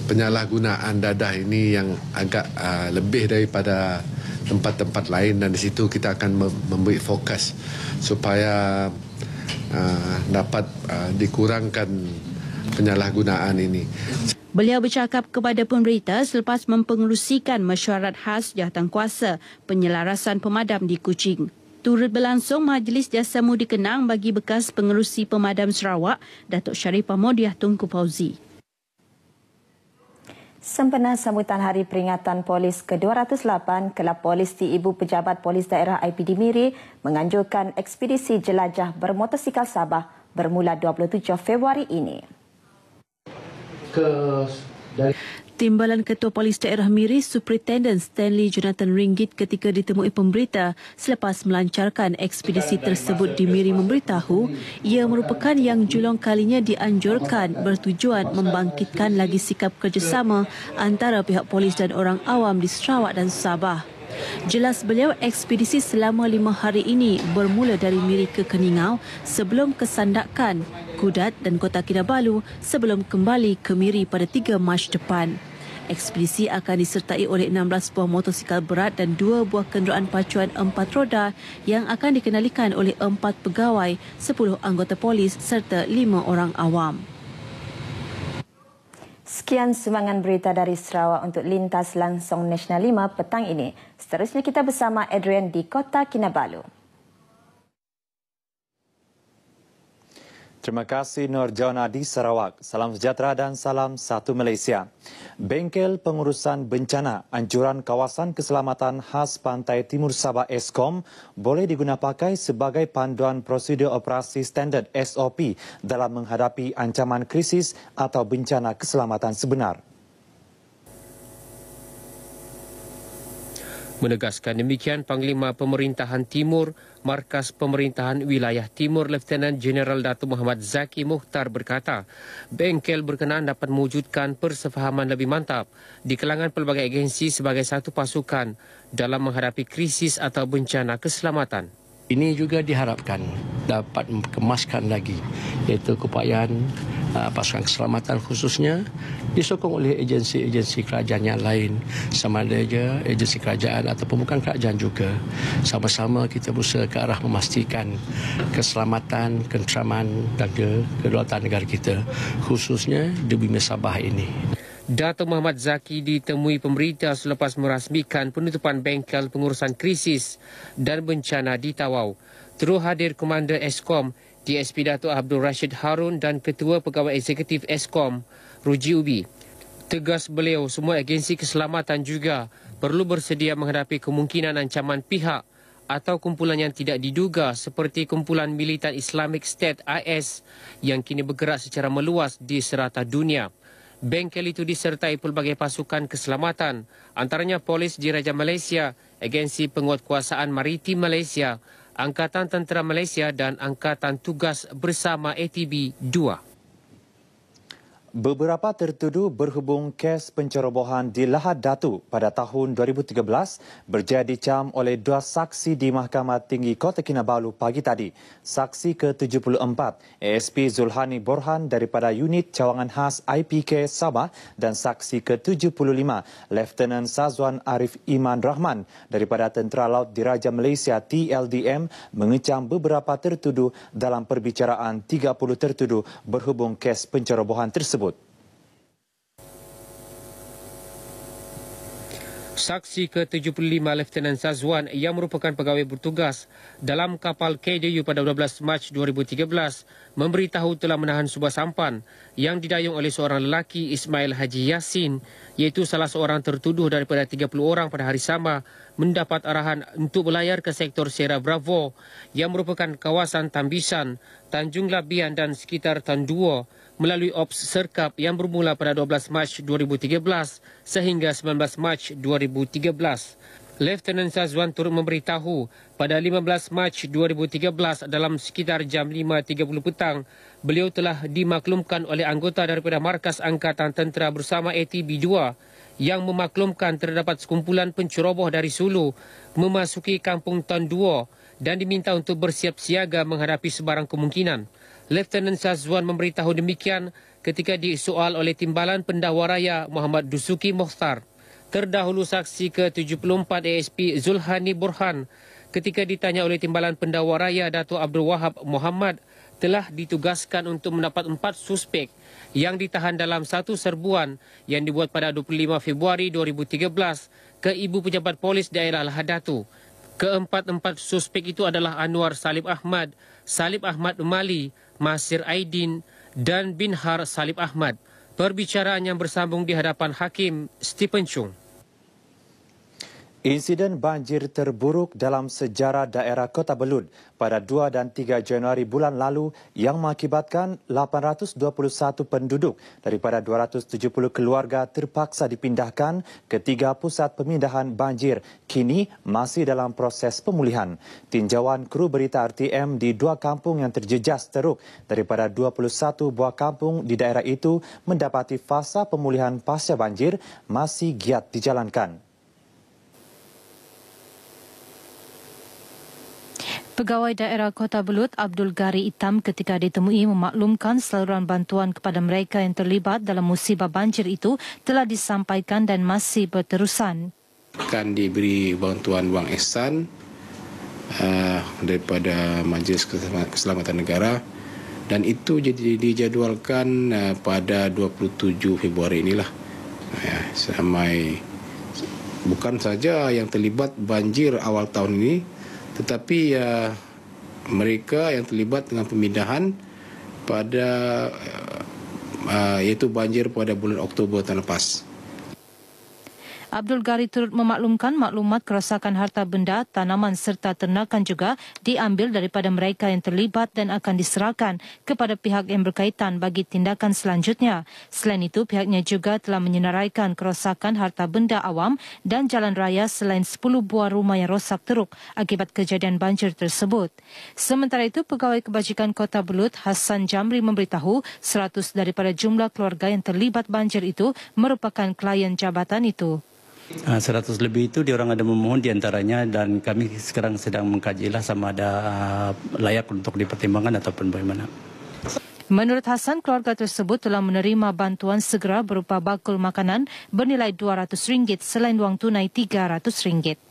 penyalahgunaan dadah ini yang agak lebih daripada tempat-tempat lain, dan di situ kita akan memberi fokus supaya dapat dikurangkan penyalahgunaan ini. Beliau bercakap kepada pemberita selepas mempengerusikan mesyuarat khas jawatankuasa penyelarasan pemadam di Kuching. Turut berlangsung Majlis Jasa Mudi Kenang bagi bekas pengerusi pemadam Sarawak, Datuk Sharifah Modiah Tunku Fauzi. Sempena sambutan Hari Peringatan Polis ke-208, Kelab Polis di Ibu Pejabat Polis Daerah IPD Miri menganjurkan ekspedisi jelajah bermotosikal Sabah bermula 27 Februari ini. Timbalan Ketua Polis Daerah Miri, Superintendent Stanley Jonathan Ringgit ketika ditemui pemberita selepas melancarkan ekspedisi tersebut di Miri memberitahu ia merupakan yang julung kalinya dianjurkan bertujuan membangkitkan lagi sikap kerjasama antara pihak polis dan orang awam di Sarawak dan Sabah. Jelas beliau, ekspedisi selama 5 hari ini bermula dari Miri ke Keningau sebelum ke Sandakan, Kudat dan Kota Kinabalu sebelum kembali ke Miri pada 3 Mac depan. Ekspedisi akan disertai oleh 16 buah motosikal berat dan 2 buah kenderaan pacuan 4 roda yang akan dikenalikan oleh 4 pegawai, 10 anggota polis serta 5 orang awam. Sekian sumbangan berita dari Sarawak untuk Lintas Langsung Nasional 5 petang ini. Seterusnya kita bersama Adrian di Kota Kinabalu. Terima kasih Nur Jona di Sarawak. Salam sejahtera dan salam satu Malaysia. Bengkel Pengurusan Bencana Anjuran Kawasan Keselamatan Khas Pantai Timur Sabah Eskom boleh digunapakai sebagai panduan prosedur operasi standard SOP dalam menghadapi ancaman krisis atau bencana keselamatan sebenar. Menegaskan demikian, Panglima Pemerintahan Timur, Markas Pemerintahan Wilayah Timur, Lieutenant Jeneral Datuk Muhammad Zaki Mukhtar berkata, bengkel berkenaan dapat mewujudkan persefahaman lebih mantap di kalangan pelbagai agensi sebagai satu pasukan dalam menghadapi krisis atau bencana keselamatan. Ini juga diharapkan dapat mengemaskan lagi, iaitu keupayaan pasukan keselamatan khususnya disokong oleh agensi-agensi kerajaan yang lain, sama ada agensi kerajaan ataupun bukan kerajaan juga. Sama-sama kita berusaha ke arah memastikan keselamatan, keteraman dan kedaulatan negara kita, khususnya di bumi Sabah ini. Datuk Muhammad Zaki ditemui pemberita selepas merasmikan penutupan bengkel pengurusan krisis dan bencana di Tawau. Terus hadir Komander Eskom, DSP Datuk Abdul Rashid Harun dan Ketua Pegawai Eksekutif Eskom, Ruji Ubi. Tegas beliau, semua agensi keselamatan juga perlu bersedia menghadapi kemungkinan ancaman pihak atau kumpulan yang tidak diduga seperti kumpulan militan Islamic State IS yang kini bergerak secara meluas di serata dunia. Bengkel itu disertai pelbagai pasukan keselamatan, antaranya Polis Diraja Malaysia, Agensi Penguatkuasaan Maritim Malaysia, Angkatan Tentera Malaysia dan Angkatan Tugas Bersama ATB 2. Beberapa tertuduh berhubung kes pencerobohan di Lahad Datu pada tahun 2013 berjaya dicam oleh 2 saksi di Mahkamah Tinggi Kota Kinabalu pagi tadi. Saksi ke-74, ASP Zulhani Borhan daripada Unit Cawangan Khas IPK Sabah dan saksi ke-75, Lieutenant Sazwan Arif Iman Rahman daripada Tentera Laut Diraja Malaysia TLDM mengecam beberapa tertuduh dalam perbicaraan 30 tertuduh berhubung kes pencerobohan tersebut. Saksi ke-75 Lieutenant Sazwan yang merupakan pegawai bertugas dalam kapal KDU pada 12 Mac 2013 memberitahu telah menahan sebuah sampan yang didayung oleh seorang lelaki Ismail Haji Yasin, iaitu salah seorang tertuduh daripada 30 orang pada hari sama mendapat arahan untuk berlayar ke sektor Sierra Bravo yang merupakan kawasan Tambisan, Tanjung Labian dan sekitar Tanduo melalui Ops Serkap yang bermula pada 12 Mac 2013 sehingga 19 Mac 2013. Lieutenant Sazwan turut memberitahu pada 15 Mac 2013 dalam sekitar jam 5.30 petang, beliau telah dimaklumkan oleh anggota daripada Markas Angkatan Tentera Bersama ATB 2 yang memaklumkan terdapat sekumpulan penceroboh dari Sulu memasuki kampung Tanduo dan diminta untuk bersiap siaga menghadapi sebarang kemungkinan. Lieutenant Sazwan memberitahu demikian ketika disoal oleh Timbalan Pendakwa Raya Muhammad Dusuki Mukhtar. Terdahulu saksi ke-74 ASP Zulhani Borhan ketika ditanya oleh Timbalan Pendakwa Raya Datuk Abdul Wahab Muhammad telah ditugaskan untuk mendapat 4 suspek yang ditahan dalam satu serbuan yang dibuat pada 25 Februari 2013 ke Ibu Pejabat Polis Daerah Lahad Datu. Keempat-empat suspek itu adalah Anwar Salib Ahmad Umali, Masir Aidin dan Binhar Salib Ahmad. Perbicaraan yang bersambung di hadapan Hakim Stephen Chung. Insiden banjir terburuk dalam sejarah daerah Kota Belud pada 2 dan 3 Januari bulan lalu yang mengakibatkan 821 penduduk daripada 270 keluarga terpaksa dipindahkan ke 3 pusat pemindahan banjir kini masih dalam proses pemulihan. Tinjauan kru berita RTM di 2 kampung yang terjejas teruk daripada 21 buah kampung di daerah itu mendapati fasa pemulihan pasca banjir masih giat dijalankan. Pegawai daerah Kota Belud Abdul Ghari Itam ketika ditemui memaklumkan saluran bantuan kepada mereka yang terlibat dalam musibah banjir itu telah disampaikan dan masih berterusan. Akan diberi bantuan wang ihsan daripada Majlis Keselamatan Negara dan itu dijadualkan pada 27 Februari inilah. Sampai bukan saja yang terlibat banjir awal tahun ini, tetapi mereka yang terlibat dengan pemindahan pada iaitu banjir pada bulan Oktober tahun lepas. Abdul Ghari turut memaklumkan maklumat kerosakan harta benda, tanaman serta ternakan juga diambil daripada mereka yang terlibat dan akan diserahkan kepada pihak yang berkaitan bagi tindakan selanjutnya. Selain itu, pihaknya juga telah menyenaraikan kerosakan harta benda awam dan jalan raya selain 10 buah rumah yang rosak teruk akibat kejadian banjir tersebut. Sementara itu, Pegawai Kebajikan Kota Belud Hassan Jamri memberitahu 100 daripada jumlah keluarga yang terlibat banjir itu merupakan klien jabatan itu. 100 lebih itu diorang ada memohon diantaranya dan kami sekarang sedang mengkajilah sama ada layak untuk dipertimbangkan ataupun bagaimana. Menurut Hassan, keluarga tersebut telah menerima bantuan segera berupa bakul makanan bernilai RM200 selain wang tunai RM300.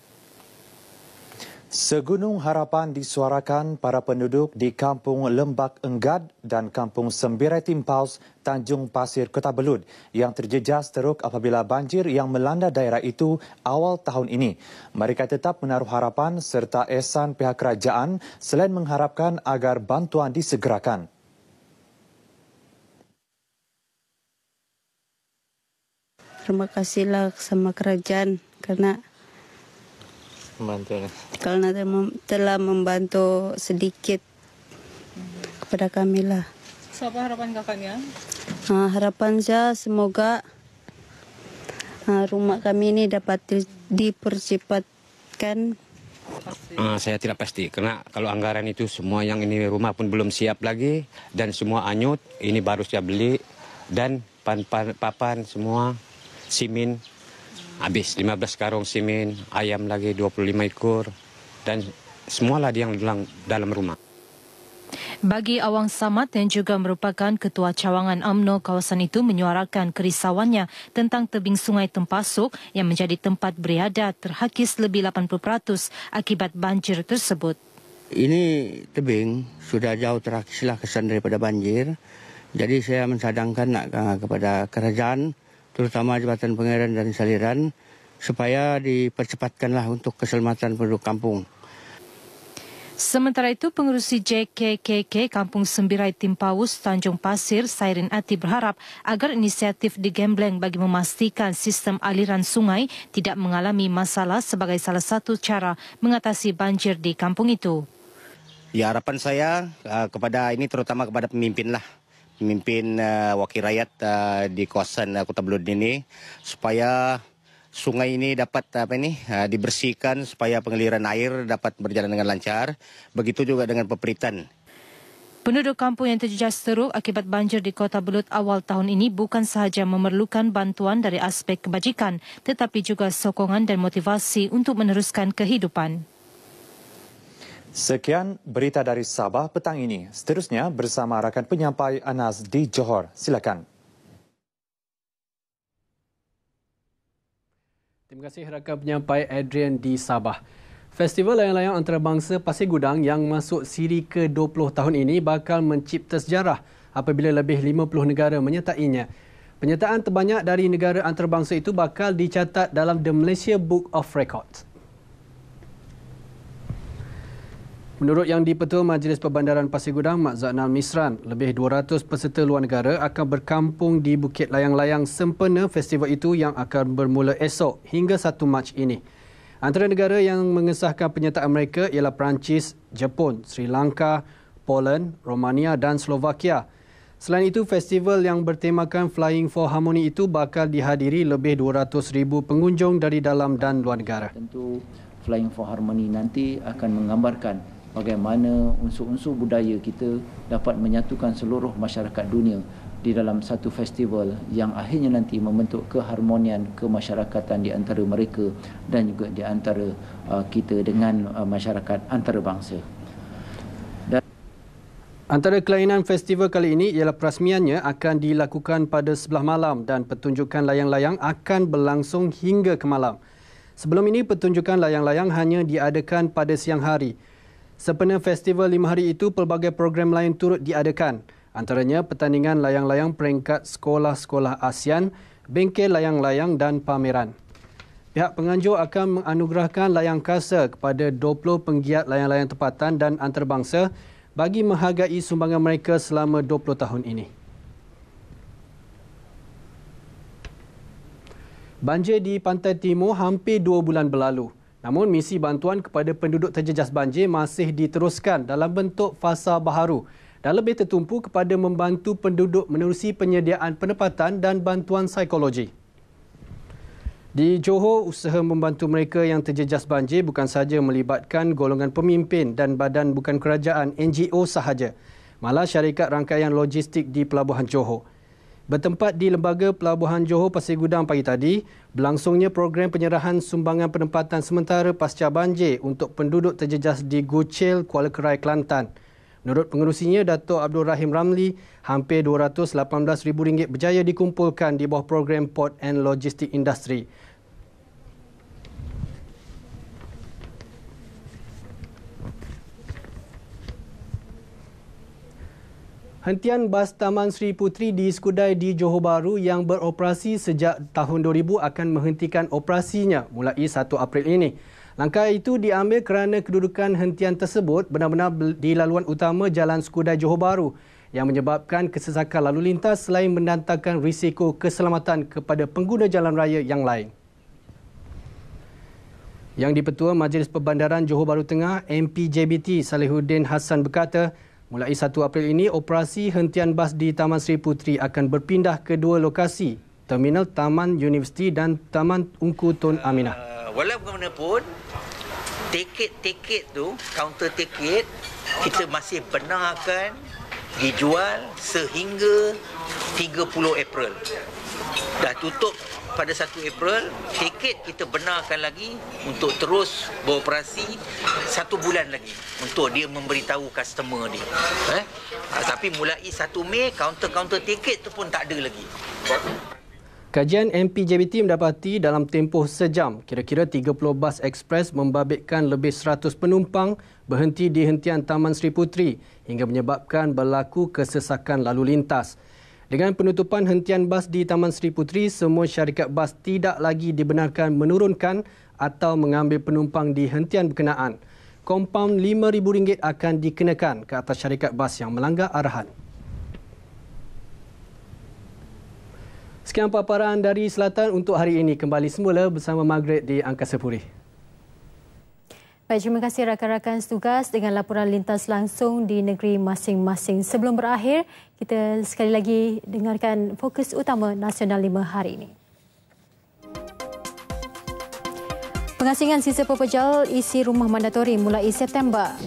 Segunung harapan disuarakan para penduduk di Kampung Lembak Enggad dan Kampung Sembirai Timpaus, Tanjung Pasir, Kota Belud yang terjejas teruk apabila banjir yang melanda daerah itu awal tahun ini. Mereka tetap menaruh harapan serta ehsan pihak kerajaan selain mengharapkan agar bantuan disegerakan. Terima kasihlah sama kerajaan kerana telah membantu sedikit kepada kami lah. Apa harapan kakaknya? Harapan saya semoga rumah kami ini dapat dipercepatkan. Saya tidak pasti karena kalau anggaran itu semua yang ini rumah pun belum siap lagi dan semua anyut, ini baru saya beli dan papan semua simin. Habis 15 karung simen, ayam lagi 25 ekor dan semualah yang dalam rumah. Bagi Awang Samad yang juga merupakan Ketua Cawangan UMNO kawasan itu menyuarakan kerisauannya tentang tebing sungai Tempasuk yang menjadi tempat beriadah terhakis lebih 80% akibat banjir tersebut. Ini tebing sudah jauh terhakislah kesan daripada banjir. Jadi saya mensadangkan kepada kerajaan terutama Jabatan Pengairan dan Saliran, supaya dipercepatkanlah untuk keselamatan penduduk kampung. Sementara itu, pengerusi JKKK Kampung Sembirai Timpaus, Tanjung Pasir, Sairin Ati berharap agar inisiatif digembleng bagi memastikan sistem aliran sungai tidak mengalami masalah sebagai salah satu cara mengatasi banjir di kampung itu. Ya, harapan saya kepada ini terutama kepada pemimpin wakil rakyat di kawasan Kota Belud ini supaya sungai ini dapat dibersihkan supaya pengaliran air dapat berjalan dengan lancar. Begitu juga dengan peperitan. Penduduk kampung yang terjejas teruk akibat banjir di Kota Belud awal tahun ini bukan sahaja memerlukan bantuan dari aspek kebajikan tetapi juga sokongan dan motivasi untuk meneruskan kehidupan. Sekian berita dari Sabah petang ini. Seterusnya bersama rakan penyampai Anas di Johor. Silakan. Terima kasih rakan penyampai Adrian di Sabah. Festival layang-layang antarabangsa Pasir Gudang yang masuk siri ke-20 tahun ini bakal mencipta sejarah apabila lebih 50 negara menyertainya. Penyertaan terbanyak dari negara antarabangsa itu bakal dicatat dalam The Malaysia Book of Records. Menurut Yang di-Petua Majlis Perbandaran Pasir Gudang, Mak Zaknal Misran, lebih 200 peserta luar negara akan berkampung di Bukit Layang-Layang sempena festival itu yang akan bermula esok hingga 1 Mac ini. Antara negara yang mengesahkan penyertaan mereka ialah Perancis, Jepun, Sri Lanka, Poland, Romania dan Slovakia. Selain itu, festival yang bertemakan Flying for Harmony itu bakal dihadiri lebih 200,000 pengunjung dari dalam dan luar negara. Tentu Flying for Harmony nanti akan menggambarkan bagaimana unsur-unsur budaya kita dapat menyatukan seluruh masyarakat dunia di dalam satu festival yang akhirnya nanti membentuk keharmonian kemasyarakatan di antara mereka dan juga di antara kita dengan masyarakat antarabangsa. Antara kelainan festival kali ini ialah perasmiannya akan dilakukan pada 11 malam dan pertunjukan layang-layang akan berlangsung hingga ke malam. Sebelum ini, pertunjukan layang-layang hanya diadakan pada siang hari. Sempena festival 5 hari itu, pelbagai program lain turut diadakan. Antaranya pertandingan layang-layang peringkat sekolah-sekolah ASEAN, bengkel layang-layang dan pameran. Pihak penganjur akan menganugerahkan layang kasa kepada 20 penggiat layang-layang tempatan dan antarabangsa bagi menghargai sumbangan mereka selama 20 tahun ini. Banjir di Pantai Timur hampir 2 bulan berlalu. Namun misi bantuan kepada penduduk terjejas banjir masih diteruskan dalam bentuk fasa baharu dan lebih tertumpu kepada membantu penduduk menerusi penyediaan penempatan dan bantuan psikologi. Di Johor, usaha membantu mereka yang terjejas banjir bukan sahaja melibatkan golongan pemimpin dan badan bukan kerajaan NGO sahaja, malah syarikat rangkaian logistik di Pelabuhan Johor. Bertempat di Lembaga Pelabuhan Johor Pasir Gudang pagi tadi, berlangsungnya program penyerahan sumbangan penempatan sementara pasca banjir untuk penduduk terjejas di Guchil, Kuala Kerai, Kelantan. Menurut pengerusinya, Dato' Abdul Rahim Ramli, hampir RM218,000 berjaya dikumpulkan di bawah program Port and Logistic Industry. Hentian bas Taman Sri Puteri di Skudai di Johor Bahru yang beroperasi sejak tahun 2000 akan menghentikan operasinya mulai 1 April ini. Langkah itu diambil kerana kedudukan hentian tersebut benar-benar di laluan utama Jalan Skudai Johor Bahru yang menyebabkan kesesakan lalu lintas selain mendatangkan risiko keselamatan kepada pengguna jalan raya yang lain. Yang di-Petua Majlis Perbandaran Johor Bahru Tengah, MP JBT Salihuddin Hassan berkata, mulai 1 April ini, operasi hentian bas di Taman Sri Puteri akan berpindah ke 2 lokasi, Terminal Taman Universiti dan Taman Ungku Tun Aminah. Walau bagaimanapun, tiket-tiket tu, kaunter tiket, kita masih benarkan dijual sehingga 30 April. Dah tutup pada 1 April, tiket kita benarkan lagi untuk terus beroperasi 1 bulan lagi untuk dia memberitahu customer dia. Tapi mulai 1 Mei, kaunter-kaunter tiket tu pun tak ada lagi. Kajian MP JBT mendapati dalam tempoh sejam, kira-kira 30 bas ekspres membabitkan lebih 100 penumpang berhenti di hentian Taman Sri Puteri hingga menyebabkan berlaku kesesakan lalu lintas. Dengan penutupan hentian bas di Taman Sri Puteri, semua syarikat bas tidak lagi dibenarkan menurunkan atau mengambil penumpang di hentian berkenaan. Kompaun RM5,000 akan dikenakan ke atas syarikat bas yang melanggar arahan. Sekian paparan dari Selatan untuk hari ini. Kembali semula bersama Margaret di Angkasa Puri. Baik, terima kasih rakan-rakan setugas dengan laporan lintas langsung di negeri masing-masing. Sebelum berakhir, kita sekali lagi dengarkan fokus utama Nasional 5 hari ini. Pengasingan sisa pepejal isi rumah mandatori mulai September.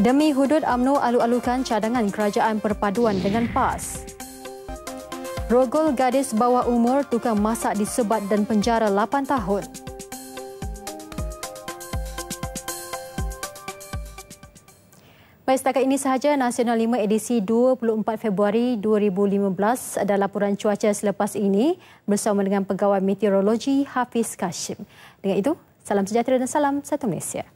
Demi hudud UMNO alu-alukan cadangan kerajaan perpaduan dengan PAS. Rogol gadis bawah umur tukang masak disebat dan penjara 8 tahun. Baik, setakat ini sahaja Nasional 5 edisi 24 Februari 2015 ada laporan cuaca selepas ini bersama dengan Pegawai Meteorologi Hafiz Kashim. Dengan itu, salam sejahtera dan salam satu Malaysia.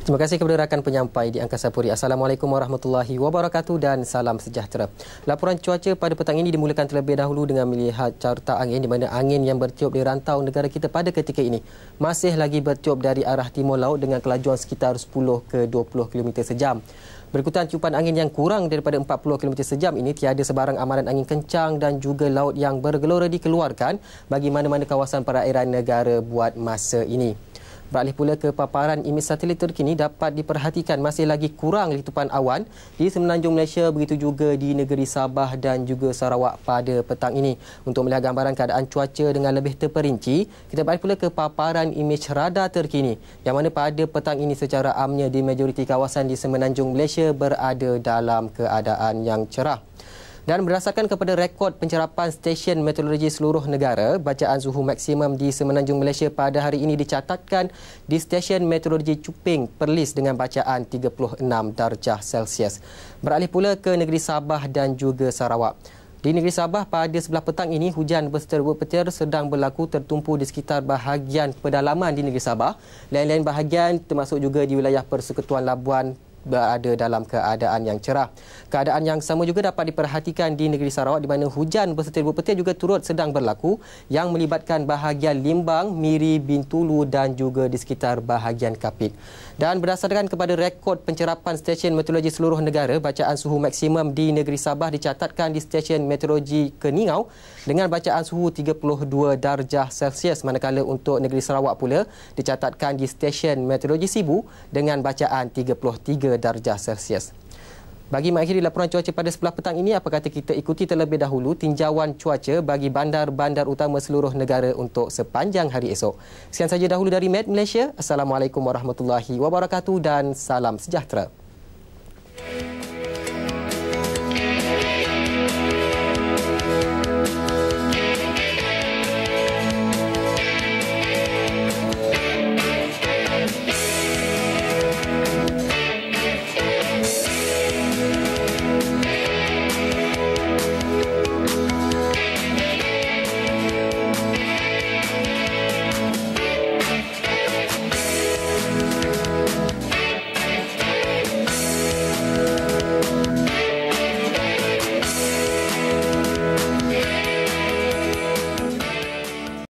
Terima kasih kepada rakan penyampai di Angkasa Puri. Assalamualaikum warahmatullahi wabarakatuh dan salam sejahtera. Laporan cuaca pada petang ini dimulakan terlebih dahulu dengan melihat carta angin di mana angin yang bertiup di rantau negara kita pada ketika ini masih lagi bertiup dari arah timur laut dengan kelajuan sekitar 10 ke 20 km sejam. Berikutan tiupan angin yang kurang daripada 40 km sejam ini, tiada sebarang amaran angin kencang dan juga laut yang bergelora dikeluarkan bagi mana-mana kawasan perairan negara buat masa ini. Beralih pula ke paparan imej satelit terkini, dapat diperhatikan masih lagi kurang letupan awan di semenanjung Malaysia, begitu juga di negeri Sabah dan juga Sarawak pada petang ini. Untuk melihat gambaran keadaan cuaca dengan lebih terperinci, kita beralih pula ke paparan imej radar terkini yang mana pada petang ini secara amnya di majoriti kawasan di semenanjung Malaysia berada dalam keadaan yang cerah. Dan berdasarkan kepada rekod pencerapan stesen meteorologi seluruh negara, bacaan suhu maksimum di semenanjung Malaysia pada hari ini dicatatkan di stesen meteorologi Cuping Perlis dengan bacaan 36 darjah Celsius. Beralih pula ke negeri Sabah dan juga Sarawak. Di negeri Sabah pada sebelah petang ini, hujan berseter-petir sedang berlaku tertumpu di sekitar bahagian pedalaman di negeri Sabah. Lain-lain bahagian termasuk juga di wilayah Persekutuan Labuan berada dalam keadaan yang cerah. Keadaan yang sama juga dapat diperhatikan di negeri Sarawak di mana hujan bersetir-petir juga turut sedang berlaku yang melibatkan bahagian Limbang, Miri, Bintulu dan juga di sekitar bahagian Kapit. Dan berdasarkan kepada rekod pencerapan stesen meteorologi seluruh negara, bacaan suhu maksimum di negeri Sabah dicatatkan di stesen meteorologi Keningau dengan bacaan suhu 32 darjah Celsius, manakala untuk negeri Sarawak pula dicatatkan di stesen meteorologi Sibu dengan bacaan 33 darjah Celsius. Bagi mengakhiri laporan cuaca pada sebelah petang ini, apa kata kita ikuti terlebih dahulu tinjauan cuaca bagi bandar-bandar utama seluruh negara untuk sepanjang hari esok. Sekian saja dahulu dari Met Malaysia. Assalamualaikum warahmatullahi wabarakatuh dan salam sejahtera.